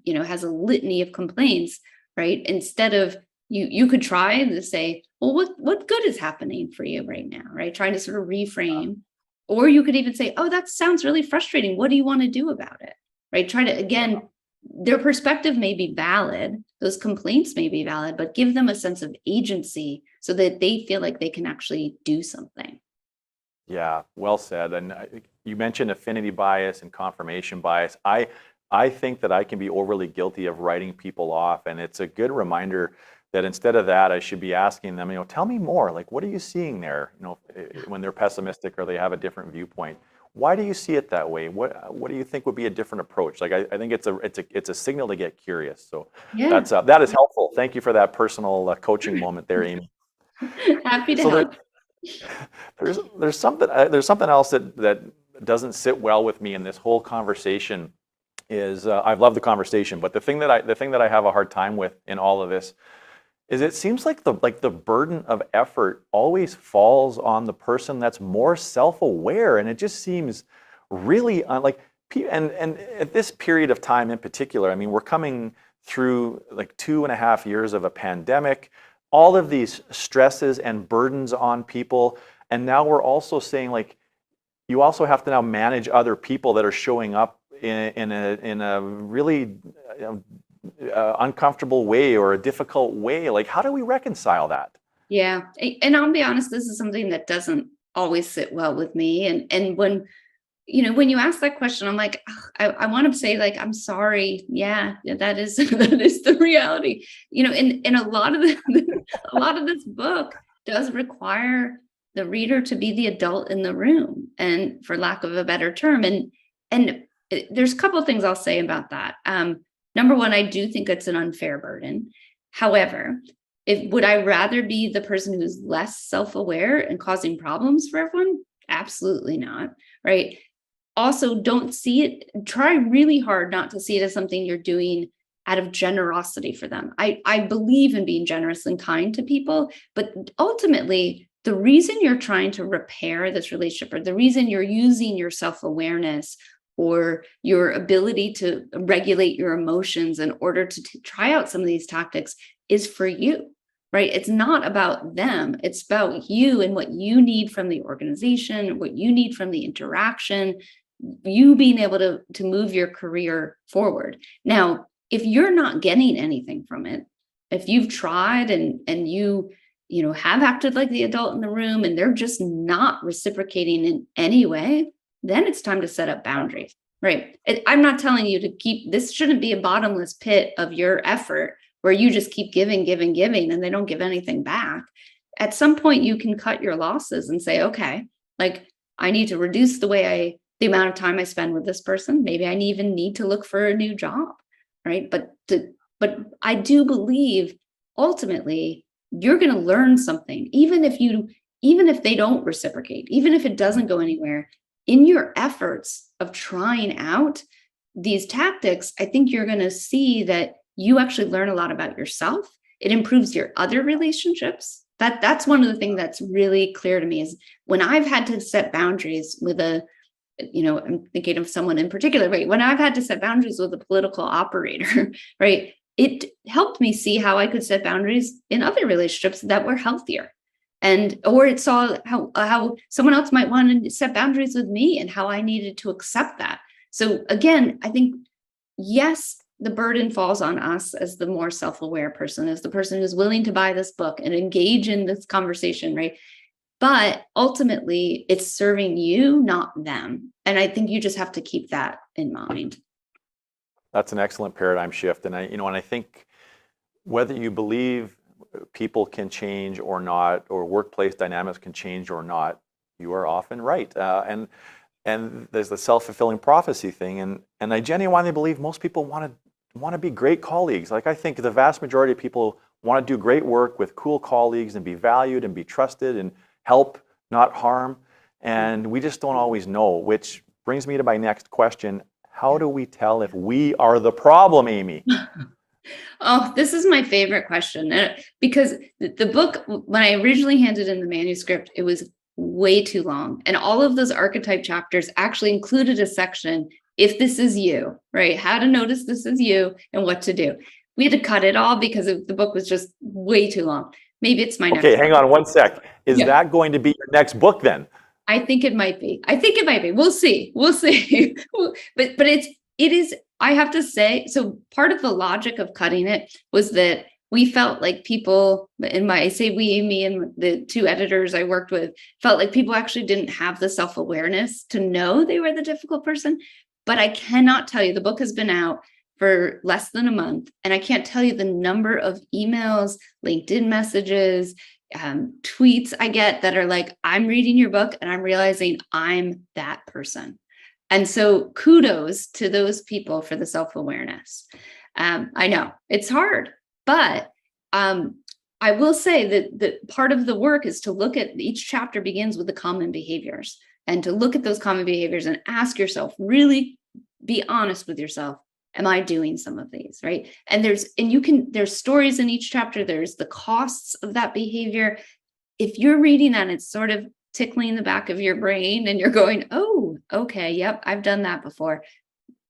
and, has a litany of complaints, right? Instead of you could try to say, well, what good is happening for you right now, right? Trying to sort of reframe, or you could even say, oh, that sounds really frustrating. What do you want to do about it? Right? Try to, again, their perspective may be valid, those complaints may be valid, but give them a sense of agency so that they feel like they can actually do something. Yeah, well said. And you mentioned affinity bias and confirmation bias. I think that I can be overly guilty of writing people off, and it's a good reminder that instead of that, I should be asking them, tell me more. Like, what are you seeing there? When they're pessimistic or they have a different viewpoint. Why do you see it that way? What do you think would be a different approach? Like, I think it's a signal to get curious. So Yeah. that is helpful. Thank you for that personal coaching moment there, Amy. Happy to help. There's something else that doesn't sit well with me in this whole conversation. Is I've loved the conversation, but the thing that I have a hard time with in all of this is it seems like the burden of effort always falls on the person that's more self-aware, and it just seems really and at this period of time in particular, we're coming through like 2.5 years of a pandemic, all of these stresses and burdens on people, and now we're also saying like you also have to now manage other people that are showing up in a really uncomfortable way or a difficult way. Like, how do we reconcile that? Yeah. And I'll be honest, this is something that doesn't always sit well with me. And when you ask that question, I'm like, I want to say like, I'm sorry. Yeah, that is that is the reality. And a lot of a lot of this book does require the reader to be the adult in the room, and for lack of a better term. And there's a couple of things I'll say about that. Number one, I do think it's an unfair burden. However, would I rather be the person who's less self-aware and causing problems for everyone? Absolutely not. Right. Also, don't see it, try really hard not to see it as something you're doing out of generosity for them. I believe in being generous and kind to people, but ultimately, the reason you're trying to repair this relationship, or the reason you're using your self-awareness or your ability to regulate your emotions in order to try out some of these tactics is for you, right? It's not about them. It's about you and what you need from the organization, what you need from the interaction, you being able to move your career forward. Now, if you're not getting anything from it, if you've tried and you have acted like the adult in the room and they're just not reciprocating in any way, then it's time to set up boundaries, right? I'm not telling you to this shouldn't be a bottomless pit of your effort where you just keep giving, and they don't give anything back. At some point, you can cut your losses and say, okay, like I need to reduce the amount of time I spend with this person. Maybe I even need to look for a new job, right? But I do believe ultimately you're going to learn something, even if they don't reciprocate, even if it doesn't go anywhere. In your efforts of trying out these tactics, I think you're going to see that you actually learn a lot about yourself. It improves your other relationships. That's one of the things that's really clear to me is when I've had to set boundaries with I'm thinking of someone in particular, right? When I've had to set boundaries with a political operator, right? It helped me see how I could set boundaries in other relationships that were healthier. Or it saw how someone else might want to set boundaries with me and how I needed to accept that. So again, I think, yes, the burden falls on us as the more self-aware person, as the person who's willing to buy this book and engage in this conversation, right? But ultimately, it's serving you, not them. And I think you just have to keep that in mind. That's an excellent paradigm shift. And I think whether you believe people can change or not, or workplace dynamics can change or not, you are often right. And there's the self-fulfilling prophecy thing. And I genuinely believe most people want to be great colleagues. Like, I think the vast majority of people want to do great work with cool colleagues and be valued and be trusted and help, not harm. And we just don't always know, which brings me to my next question. How do we tell if we are the problem, Amy? Oh, this is my favorite question, because the book, when I originally handed in the manuscript, it was way too long. And all of those archetype chapters actually included a section, if this is you, right? How to notice this is you and what to do. We had to cut it all because the book was just way too long. Maybe it's my next book. Hang on one sec. Is that going to be your next book then? I think it might be. We'll see. But it is I have to say, so part of the logic of cutting it was that we felt like people I say we, me and the two editors I worked with, felt like people actually didn't have the self-awareness to know they were the difficult person. But I cannot tell you, the book has been out for less than a month, and I can't tell you the number of emails, LinkedIn messages, tweets I get that are like, I'm reading your book and I'm realizing I'm that person. And so kudos to those people for the self-awareness. I know it's hard, but I will say that part of the work is to look at each chapter begins with the common behaviors, and to look at those common behaviors and ask yourself, really be honest with yourself. Am I doing some of these, right? And there's stories in each chapter. There's the costs of that behavior. If you're reading that, it's sort of tickling the back of your brain and you're going, oh, okay, yep, I've done that before.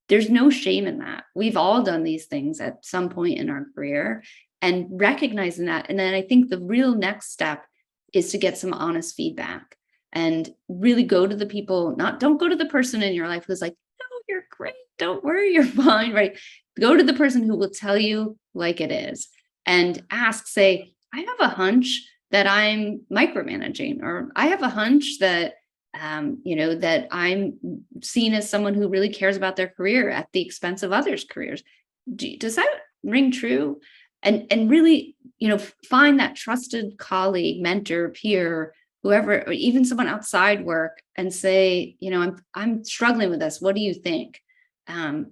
There's no shame in that. We've all done these things at some point in our career, and recognizing that. And then I think the real next step is to get some honest feedback and really go to the people, don't go to the person in your life who's like, no, you're great, don't worry, you're fine, right? Go to the person who will tell you like it is, and ask, say, I have a hunch that I'm micromanaging, or I have a hunch that that I'm seen as someone who really cares about their career at the expense of others' careers. Does that ring true? And really, find that trusted colleague, mentor, peer, whoever, or even someone outside work, and say, I'm struggling with this. What do you think? And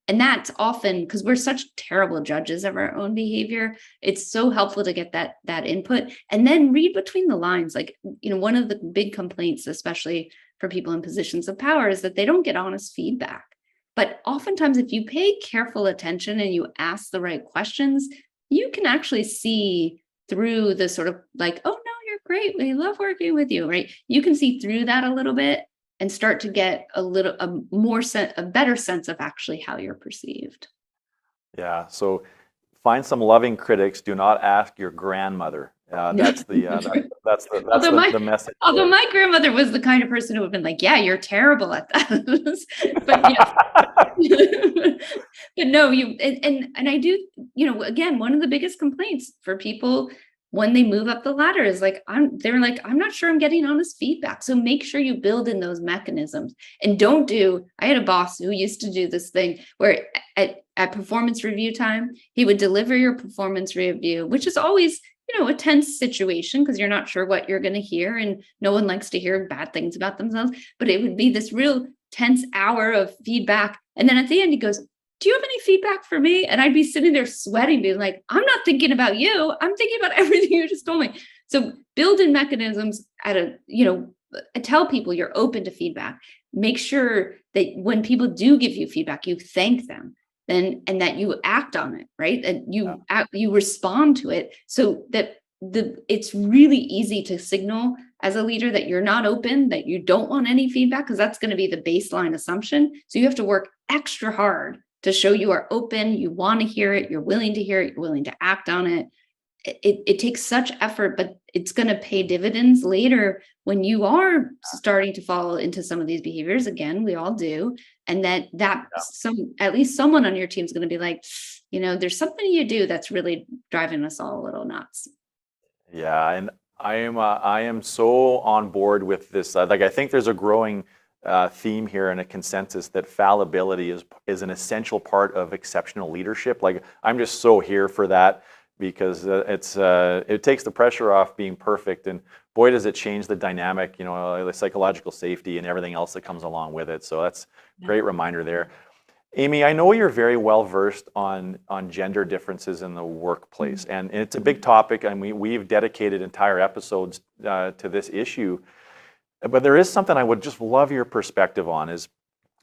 that's often because we're such terrible judges of our own behavior. It's so helpful to get that input, and then read between the lines. Like, one of the big complaints, especially for people in positions of power, is that they don't get honest feedback. But oftentimes, if you pay careful attention and you ask the right questions, you can actually see through the sort of like, oh no, you're great, we love working with you, right? You can see through that a little bit and start to get a better sense of actually how you're perceived. Yeah. So find some loving critics. Do not ask your grandmother. That's the message. Although my grandmother was the kind of person who would have been like, yeah, you're terrible at that. But no, and I do, again, one of the biggest complaints for people when they move up the ladder is like, I'm not sure I'm getting honest feedback. So make sure you build in those mechanisms, and I had a boss who used to do this thing where at performance review time, he would deliver your performance review, which is always, a tense situation because you're not sure what you're going to hear, and no one likes to hear bad things about themselves, but it would be this real tense hour of feedback. And then at the end, he goes, do you have any feedback for me? And I'd be sitting there sweating, being like, I'm not thinking about you. I'm thinking about everything you just told me. So build in mechanisms tell people you're open to feedback. Make sure that when people do give you feedback, you thank them, and that you act on it, right? And you respond to it, so that it's really easy to signal as a leader that you're not open, that you don't want any feedback, because that's going to be the baseline assumption. So you have to work extra hard to show you are open, you want to hear it, you're willing to hear it, you're willing to act on it. It takes such effort, but it's going to pay dividends later when you are starting to fall into some of these behaviors. Again, we all do. And at least someone on your team is going to be like, there's something you do that's really driving us all a little nuts. Yeah, and I am so on board with this. I think there's a growing theme here and a consensus that fallibility is an essential part of exceptional leadership. Like, I'm just so here for that, because it takes the pressure off being perfect, and boy does it change the dynamic, the psychological safety and everything else that comes along with it. So that's a great reminder there. Amy, I know you're very well versed on gender differences in the workplace, and it's a big topic, and we've dedicated entire episodes to this issue. But there is something I would just love your perspective on.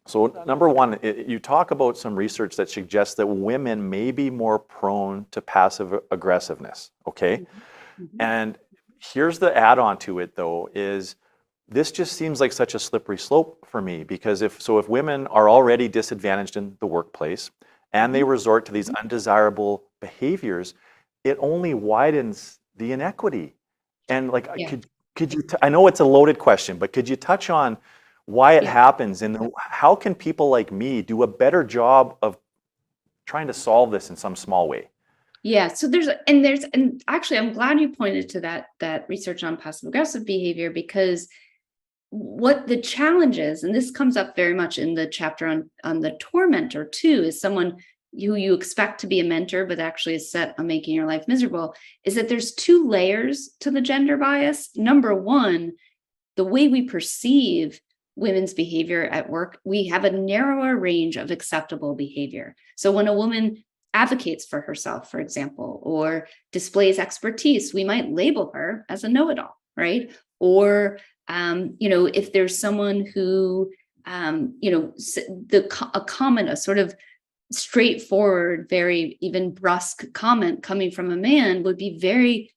So number one, you talk about some research that suggests that women may be more prone to passive aggressiveness, okay? Mm-hmm. And here's the add-on to it, though, is this just seems like such a slippery slope for me, because if women are already disadvantaged in the workplace and they resort to these undesirable behaviors, it only widens the inequity. And I know it's a loaded question, but could you touch on why it happens, and how can people like me do a better job of trying to solve this in some small way? Yeah, so and actually I'm glad you pointed to that research on passive aggressive behavior, because what the challenge is, and this comes up very much in the chapter on the tormentor too, is someone who you expect to be a mentor but actually is set on making your life miserable, is that there's two layers to the gender bias. Number one, the way we perceive women's behavior at work, we have a narrower range of acceptable behavior. So when a woman advocates for herself, for example, or displays expertise, we might label her as a know-it-all, right? Or if there's someone who, a sort of straightforward, very even brusque comment coming from a man would be very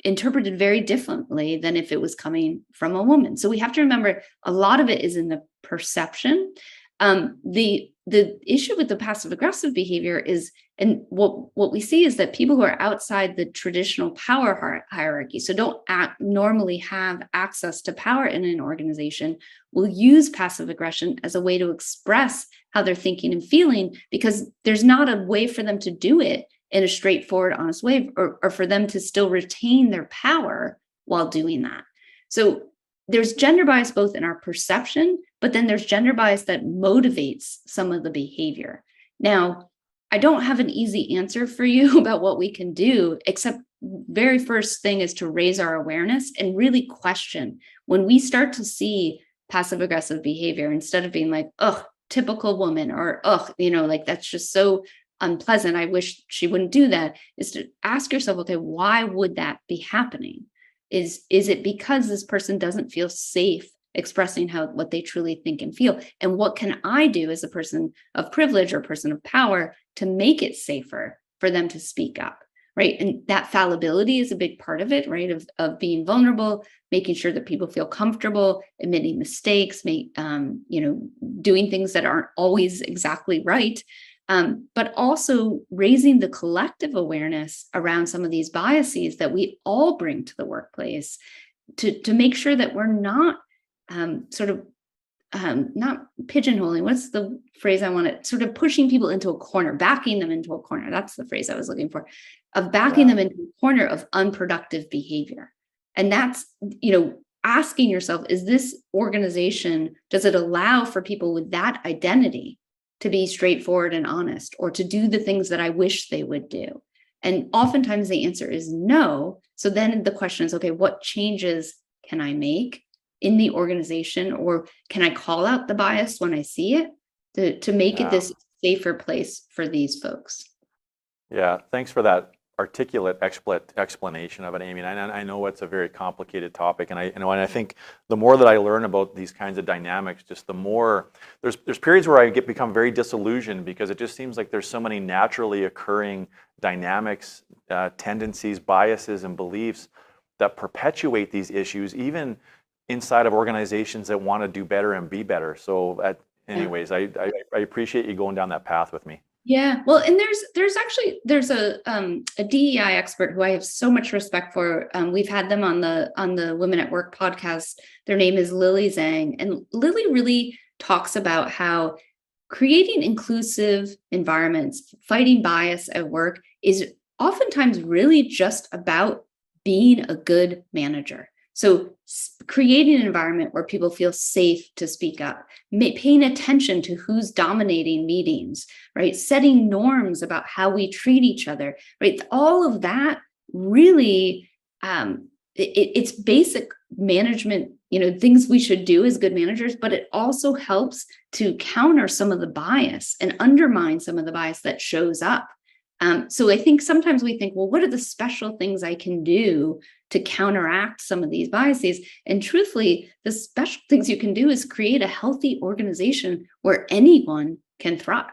interpreted very differently than if it was coming from a woman. So we have to remember a lot of it is in the perception. The issue with the passive aggressive behavior is, and what we see is that people who are outside the traditional power hierarchy, so don't normally have access to power in an organization, will use passive aggression as a way to express how they're thinking and feeling, because there's not a way for them to do it in a straightforward, honest way, or for them to still retain their power while doing that. So there's gender bias both in our perception, but then there's gender bias that motivates some of the behavior. Now, I don't have an easy answer for you about what we can do, except very first thing is to raise our awareness and really question when we start to see passive aggressive behavior, instead of being like, oh, typical woman, or like that's just so unpleasant, I wish she wouldn't do that, is to ask yourself, okay, why would that be happening? Is it because this person doesn't feel safe expressing what they truly think and feel? And what can I do as a person of privilege or person of power to make it safer for them to speak up, right? And that fallibility is a big part of it, right? Of being vulnerable, making sure that people feel comfortable, admitting mistakes, doing things that aren't always exactly right. But also raising the collective awareness around some of these biases that we all bring to the workplace, to make sure that we're not not pigeonholing. What's the phrase I want to sort of pushing people into a corner, backing them into a corner. That's the phrase I was looking for, of backing them into a corner of unproductive behavior. And that's, asking yourself, is this organization, does it allow for people with that identity to be straightforward and honest, or to do the things that I wish they would do? And oftentimes the answer is no. So then the question is, okay, what changes can I make in the organization, or can I call out the bias when I see it to make it this safer place for these folks? Yeah, thanks for that articulate explanation of it, Amy. And I know it's a very complicated topic, and I think the more that I learn about these kinds of dynamics, just the more there's periods where I become very disillusioned, because it just seems like there's so many naturally occurring dynamics, tendencies, biases, and beliefs that perpetuate these issues, even inside of organizations that want to do better and be better. So, anyways, I appreciate you going down that path with me. Yeah, well, and there's a DEI expert who I have so much respect for. We've had them on the Women at Work podcast. Their name is Lily Zhang, and Lily really talks about how creating inclusive environments, fighting bias at work, is oftentimes really just about being a good manager. So creating an environment where people feel safe to speak up, paying attention to who's dominating meetings, right? Setting norms about how we treat each other, right? All of that really, it's basic management, things we should do as good managers, but it also helps to counter some of the bias and undermine some of the bias that shows up. So I think sometimes we think, well, what are the special things I can do to counteract some of these biases? And truthfully, the special things you can do is create a healthy organization where anyone can thrive.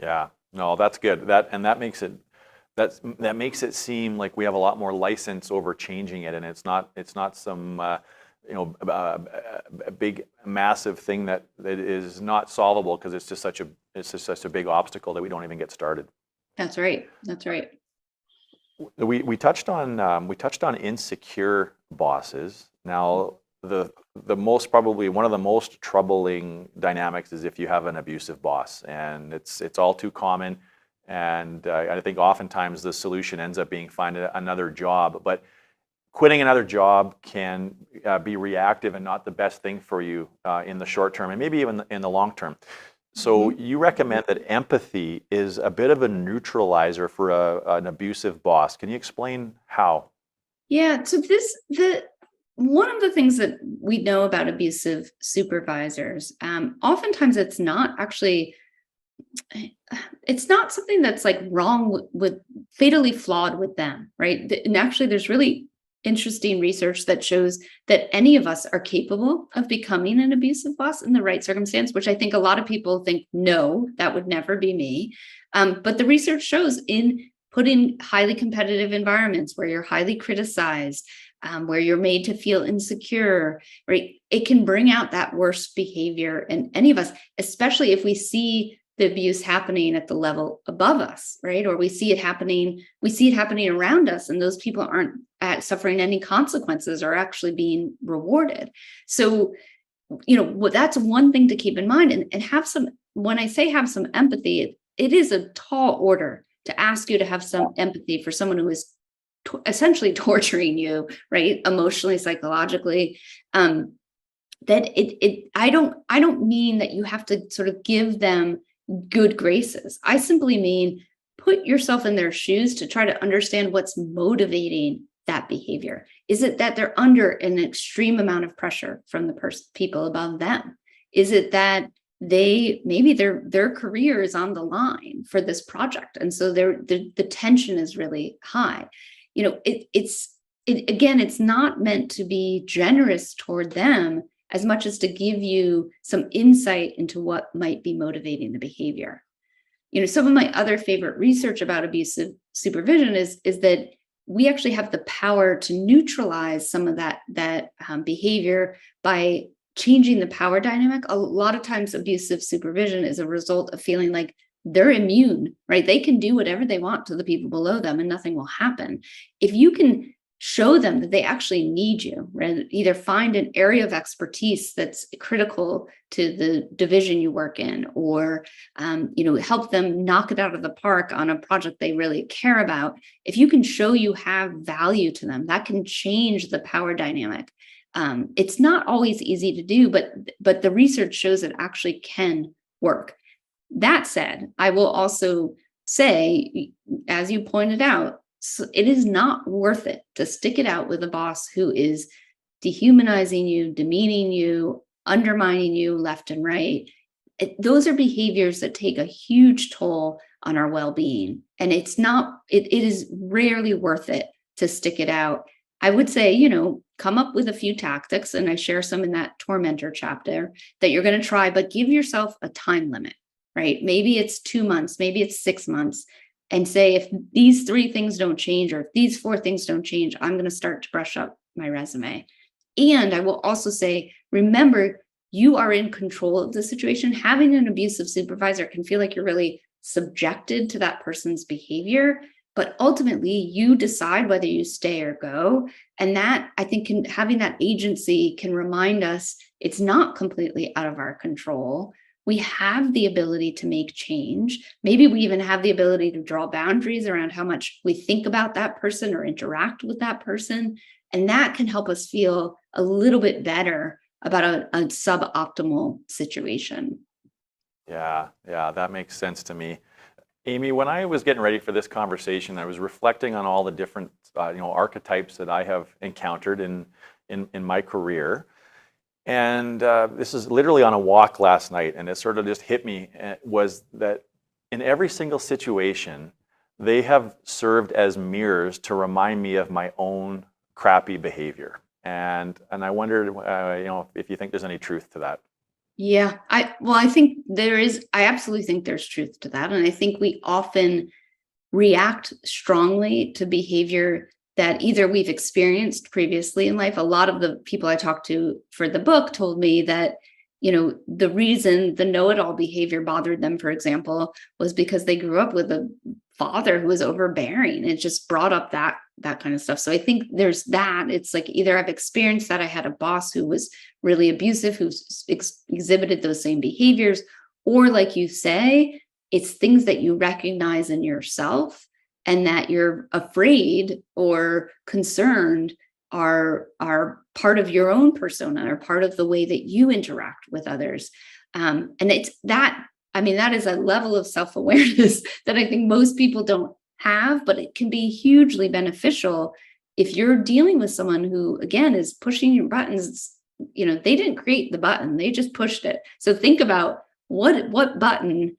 Yeah, no, that's good. That makes it seem like we have a lot more license over changing it, and it's not some a big massive thing that is not solvable, because it's just such a big obstacle that we don't even get started. That's right. We touched on insecure bosses. Now, the most, probably one of the most troubling dynamics is if you have an abusive boss, and it's all too common. And I think oftentimes the solution ends up being find another job, but quitting another job can be reactive and not the best thing for you in the short term, and maybe even in the long term. So you recommend that empathy is a bit of a neutralizer for an abusive boss. Can you explain how? Yeah, so one of the things that we know about abusive supervisors, oftentimes it's not something that's like wrong with fatally flawed with them, right? And actually, there's really interesting research that shows that any of us are capable of becoming an abusive boss in the right circumstance, which I think a lot of people think, no, that would never be me. But the research shows in putting highly competitive environments where you're highly criticized, where you're made to feel insecure, right? It can bring out that worst behavior in any of us, especially if we see the abuse happening at the level above us, right? Or we see it happening around us, and those people aren't suffering any consequences or actually being rewarded. So, that's one thing to keep in mind, and have some, when I say have some empathy, it is a tall order to ask you to have some empathy for someone who is essentially torturing you, right? Emotionally, psychologically. I don't mean that you have to sort of give them good graces. I simply mean put yourself in their shoes to try to understand what's motivating that behavior. Is it that they're under an extreme amount of pressure from the people above them? Is it that maybe their career is on the line for this project, and so the tension is really high? It's not meant to be generous toward them as much as to give you some insight into what might be motivating the behavior. Some of my other favorite research about abusive supervision is that we actually have the power to neutralize some of that behavior by changing the power dynamic. A lot of times abusive supervision is a result of feeling like they're immune, right? They can do whatever they want to the people below them and nothing will happen. If you can show them that they actually need you, right? Either find an area of expertise that's critical to the division you work in, or help them knock it out of the park on a project they really care about. If you can show you have value to them, that can change the power dynamic. It's not always easy to do, but the research shows it actually can work. That said, I will also say, as you pointed out, it is not worth it to stick it out with a boss who is dehumanizing you, demeaning you, undermining you left and right. Those are behaviors that take a huge toll on our well-being. And it is rarely worth it to stick it out. I would say, come up with a few tactics, and I share some in that tormentor chapter that you're going to try, but give yourself a time limit, right? Maybe it's 2 months, maybe it's 6 months. And say, if these 3 things don't change, or if these 4 things don't change, I'm going to start to brush up my resume. And I will also say, remember, you are in control of the situation. Having an abusive supervisor can feel like you're really subjected to that person's behavior, but ultimately you decide whether you stay or go. And that, I think, having that agency can remind us it's not completely out of our control. We have the ability to make change. Maybe we even have the ability to draw boundaries around how much we think about that person or interact with that person. And that can help us feel a little bit better about a suboptimal situation. Yeah, that makes sense to me. Amy, when I was getting ready for this conversation, I was reflecting on all the different archetypes that I have encountered in my career. And this is literally on a walk last night, and it sort of just hit me, was that in every single situation, they have served as mirrors to remind me of my own crappy behavior. And I wondered, if you think there's any truth to that. Yeah, I think there is. I absolutely think there's truth to that. And I think we often react strongly to behavior that either we've experienced previously in life. A lot of the people I talked to for the book told me that, the reason the know-it-all behavior bothered them, for example, was because they grew up with a father who was overbearing. It just brought up that that kind of stuff. So I think there's that. It's like either I've experienced that, I had a boss who was really abusive, who exhibited those same behaviors, or like you say, it's things that you recognize in yourself and that you're afraid or concerned are part of your own persona, or part of the way that you interact with others. And it's that, I mean, that is a level of self-awareness that I think most people don't have, but it can be hugely beneficial if you're dealing with someone who, again, is pushing your buttons. You know, they didn't create the button, they just pushed it. So think about what button,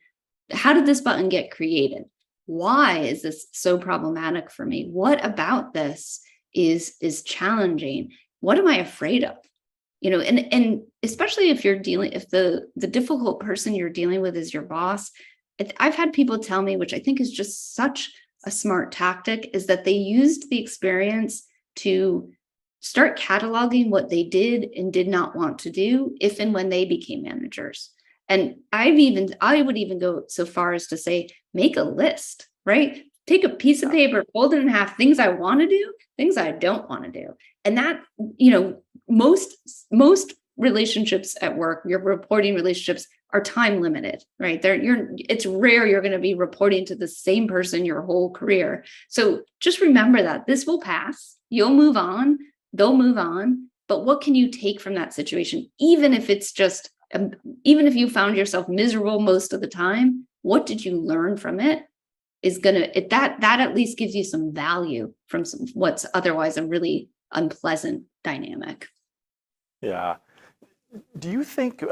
how did this button get created? Why is this so problematic for me? What about this is challenging? What am I afraid of? You know, and especially if the difficult person you're dealing with is your boss. I've had people tell me, which I think is just such a smart tactic, is that they used the experience to start cataloging what they did and did not want to do if and when they became managers. And I would even go so far as to say, make a list, right? Take a piece of paper, fold it in half, things I want to do, things I don't want to do. And that, you know, most relationships at work, your reporting relationships, are time limited, right? It's rare you're going to be reporting to the same person your whole career. So just remember that this will pass. You'll move on. They'll move on. But what can you take from that situation? Even if it's just, even if you found yourself miserable most of the time, what did you learn from it? That at least gives you some value from what's otherwise a really unpleasant dynamic. Yeah. Do you think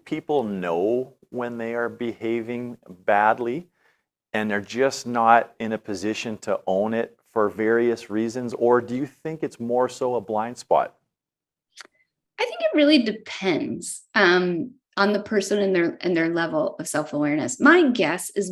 people know when they are behaving badly and they're just not in a position to own it for various reasons? Or do you think it's more so a blind spot? I think it really depends on the person and their level of self-awareness. My guess is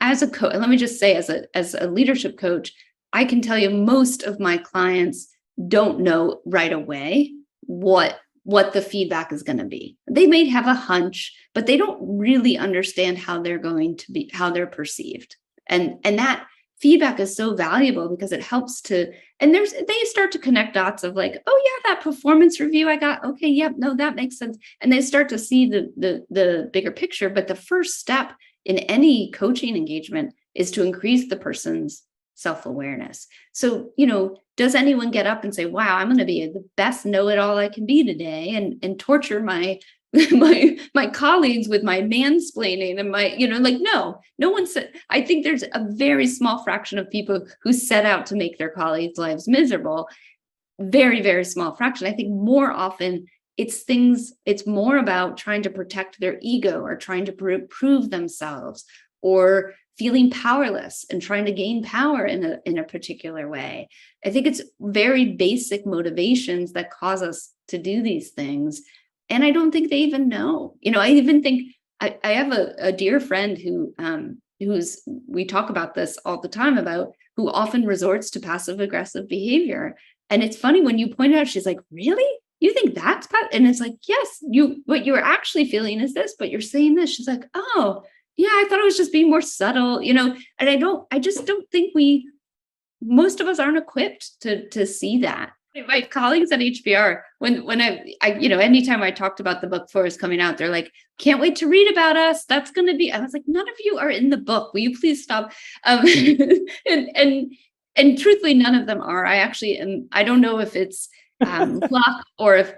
as a coach, let me just say, as a leadership coach, I can tell you most of my clients don't know right away what the feedback is going to be. They may have a hunch, but they don't really understand how they're perceived. And that feedback is so valuable because it helps and they start to connect dots of like, oh yeah, that performance review I got, okay, yep, no, that makes sense. And they start to see the bigger picture. But the first step in any coaching engagement is to increase the person's self-awareness. So, you know, does anyone get up and say, wow, I'm going to be the best know-it-all I can be today and torture my colleagues with my mansplaining and my, you know, like, no one said. I think there's a very small fraction of people who set out to make their colleagues' lives miserable. Very, very small fraction. I think more often it's more about trying to protect their ego or trying to prove themselves, or feeling powerless and trying to gain power in a particular way. I think it's very basic motivations that cause us to do these things. And I don't think they even know. You know, I even think I have a dear friend we talk about this all the time about, who often resorts to passive aggressive behavior. And it's funny when you point out, she's like, really? You think that's bad? And it's like, yes, what you're actually feeling is this, but you're saying this. She's like, oh, yeah, I thought it was just being more subtle, you know, and I just don't think most of us aren't equipped to see that. My colleagues at HBR, when I you know, anytime I talked about the book before it's coming out, they're like, can't wait to read about us. That's going to be, I was like, none of you are in the book. Will you please stop? And truthfully, none of them are. I actually am. I don't know if it's luck or if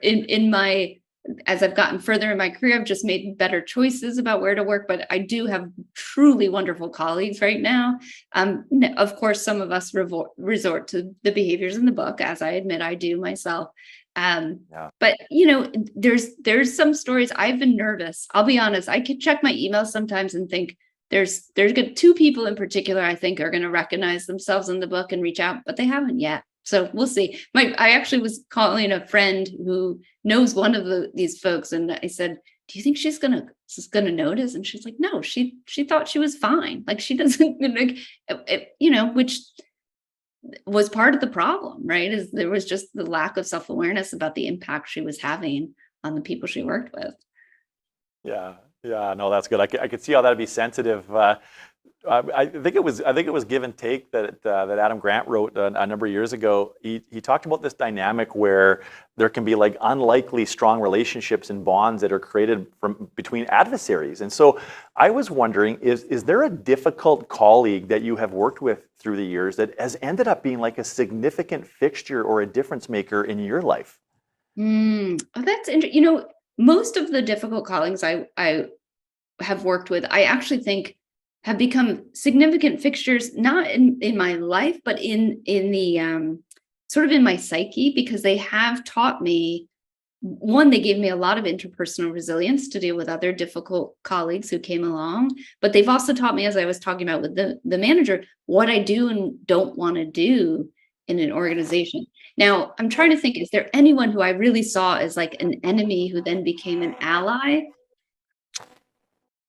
as I've gotten further in my career, I've just made better choices about where to work, but I do have truly wonderful colleagues right now. Of course, some of us resort to the behaviors in the book, as I admit I do myself. But, you know, there's some stories. I've been nervous. I'll be honest. I could check my emails sometimes and think there's two people in particular I think are going to recognize themselves in the book and reach out, but they haven't yet. So we'll see. I actually was calling a friend who knows one of these folks, and I said, "Do you think she's gonna notice?" And she's like, "No, she thought she was fine. Like she doesn't, like, you know," which was part of the problem, right? Is there was just the lack of self-awareness about the impact she was having on the people she worked with. Yeah, no, that's good. I could see how that'd be sensitive. I think it was Give and Take that Adam Grant wrote a number of years ago. He talked about this dynamic where there can be like unlikely strong relationships and bonds that are created from between adversaries. And so I was wondering, is there a difficult colleague that you have worked with through the years that has ended up being like a significant fixture or a difference maker in your life? Oh, that's interesting. You know, most of the difficult colleagues I have worked with, I actually think have become significant fixtures, not in my life, but in the sort of in my psyche, because they have taught me, one, they gave me a lot of interpersonal resilience to deal with other difficult colleagues who came along, but they've also taught me, as I was talking about with the manager, what I do and don't want to do in an organization. Now, I'm trying to think, is there anyone who I really saw as like an enemy who then became an ally?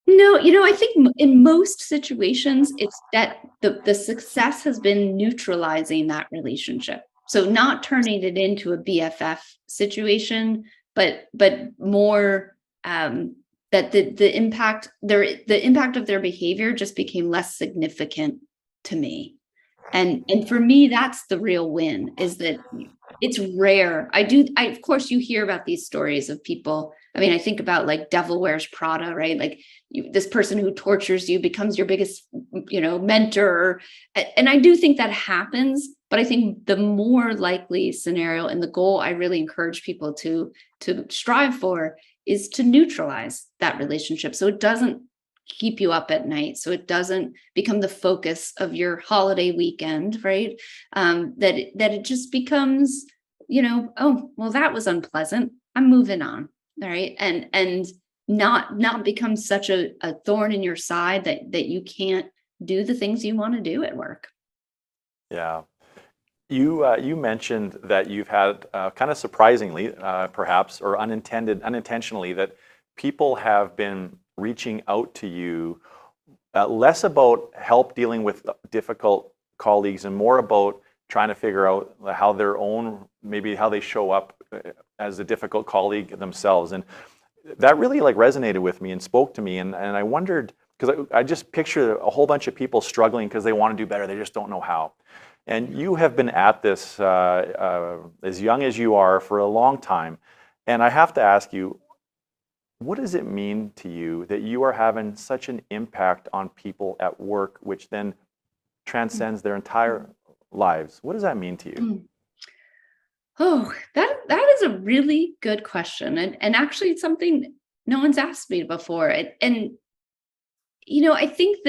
No, you know, I think in most situations, it's that the success has been neutralizing that relationship. So not turning it into a BFF situation, but more that the impact of their behavior just became less significant to me. And for me, that's the real win, is that it's rare. I of course you hear about these stories of people. I mean, I think about like Devil Wears Prada, right? Like this person who tortures you becomes your biggest, mentor. And I do think that happens, but I think the more likely scenario and the goal I really encourage people to strive for is to neutralize that relationship, so it doesn't keep you up at night, so it doesn't become the focus of your holiday weekend, right? That it just becomes, oh, well, that was unpleasant, I'm moving on. All right. And not become such a thorn in your side that you can't do the things you want to do at work. Yeah. You mentioned that you've had kind of surprisingly, perhaps, or unintentionally, that people have been reaching out to you less about help dealing with difficult colleagues and more about trying to figure out how maybe how they show up as a difficult colleague themselves. And that really like resonated with me and spoke to me. And I wondered, because I just picture a whole bunch of people struggling because they want to do better, they just don't know how. And you have been at this as young as you are for a long time. And I have to ask you, what does it mean to you that you are having such an impact on people at work, which then transcends their entire lives? What does that mean to you? Oh, that is a really good question. And actually it's something no one's asked me before. And I think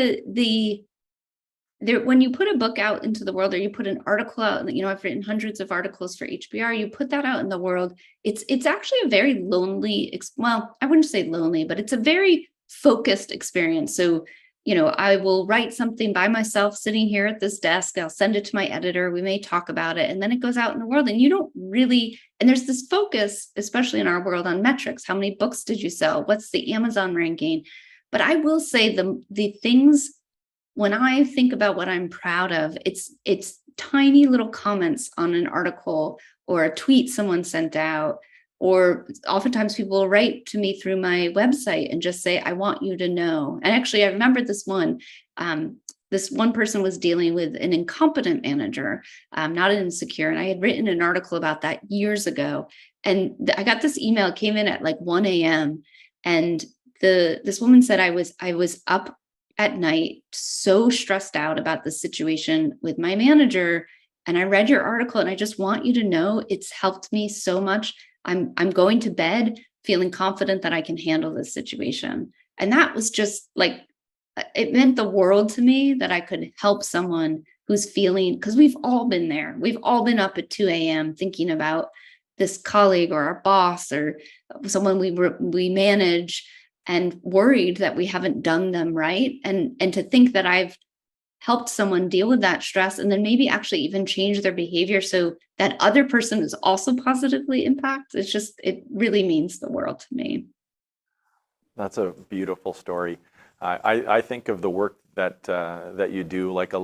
when you put a book out into the world, or you put an article out, I've written hundreds of articles for HBR, you put that out in the world, it's actually a very lonely, well, I wouldn't say lonely, but it's a very focused experience. So, I will write something by myself sitting here at this desk, I'll send it to my editor, we may talk about it, and then it goes out in the world, and you don't really, and there's this focus, especially in our world, on metrics. How many books did you sell? What's the Amazon ranking? But I will say the things, when I think about what I'm proud of, it's tiny little comments on an article or a tweet someone sent out, or oftentimes people will write to me through my website and just say, I want you to know. And actually, I remember this one person was dealing with an incompetent manager, not an insecure. And I had written an article about that years ago. And I got this email, it came in at like 1 a.m. And this woman said, I was up at night, so stressed out about the situation with my manager. And I read your article, and I just want you to know it's helped me so much. I'm going to bed feeling confident that I can handle this situation. And that was just like, it meant the world to me that I could help someone who's feeling, because we've all been there. We've all been up at 2 a.m. thinking about this colleague or our boss or someone we manage, and worried that we haven't done them right. And to think that I've helped someone deal with that stress, and then maybe actually even change their behavior so that other person is also positively impacted, it really means the world to me. That's a beautiful story. I think of the work that you do like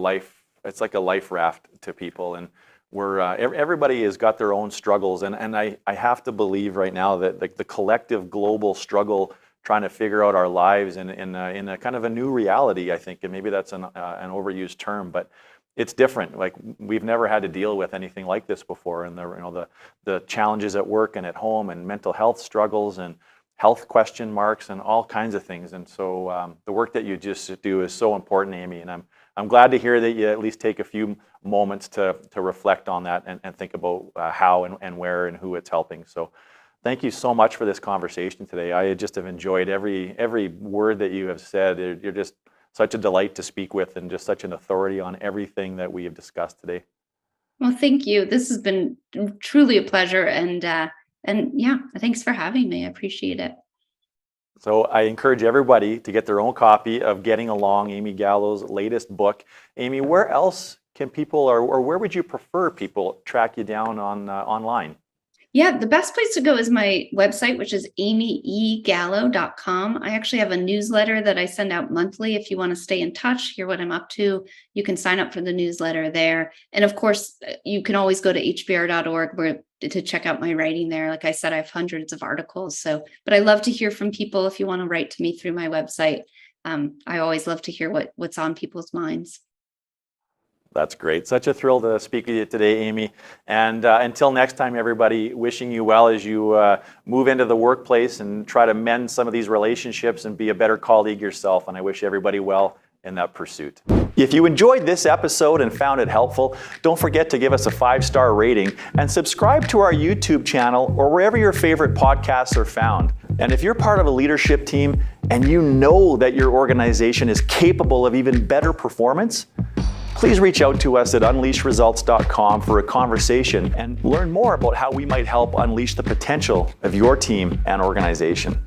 it's like a life raft to people, and where everybody has got their own struggles, and I have to believe right now that like the collective global struggle trying to figure out our lives in a kind of a new reality, I think, and maybe that's an overused term, but it's different. Like, we've never had to deal with anything like this before, and the challenges at work and at home, and mental health struggles and health question marks and all kinds of things. And so the work that you just do is so important, Amy, and I'm glad to hear that you at least take a few moments to reflect on that and think about how and where and who it's helping. So thank you so much for this conversation today. I just have enjoyed every word that you have said. You're just such a delight to speak with, and just such an authority on everything that we have discussed today. Well, thank you. This has been truly a pleasure, and yeah, thanks for having me. I appreciate it. So I encourage everybody to get their own copy of Getting Along, Amy Gallo's latest book. Amy, where else can people, or where would you prefer people track you down on online? Yeah, the best place to go is my website, which is amyegallo.com. I actually have a newsletter that I send out monthly. If you want to stay in touch, hear what I'm up to, you can sign up for the newsletter there. And of course, you can always go to hbr.org to check out my writing there. Like I said, I have hundreds of articles. But I love to hear from people. If you want to write to me through my website, I always love to hear what's on people's minds. That's great. Such a thrill to speak with you today, Amy. And until next time, everybody, wishing you well as you move into the workplace and try to mend some of these relationships and be a better colleague yourself. And I wish everybody well in that pursuit. If you enjoyed this episode and found it helpful, don't forget to give us a 5-star rating and subscribe to our YouTube channel or wherever your favorite podcasts are found. And if you're part of a leadership team and you know that your organization is capable of even better performance, please reach out to us at unleashresults.com for a conversation and learn more about how we might help unleash the potential of your team and organization.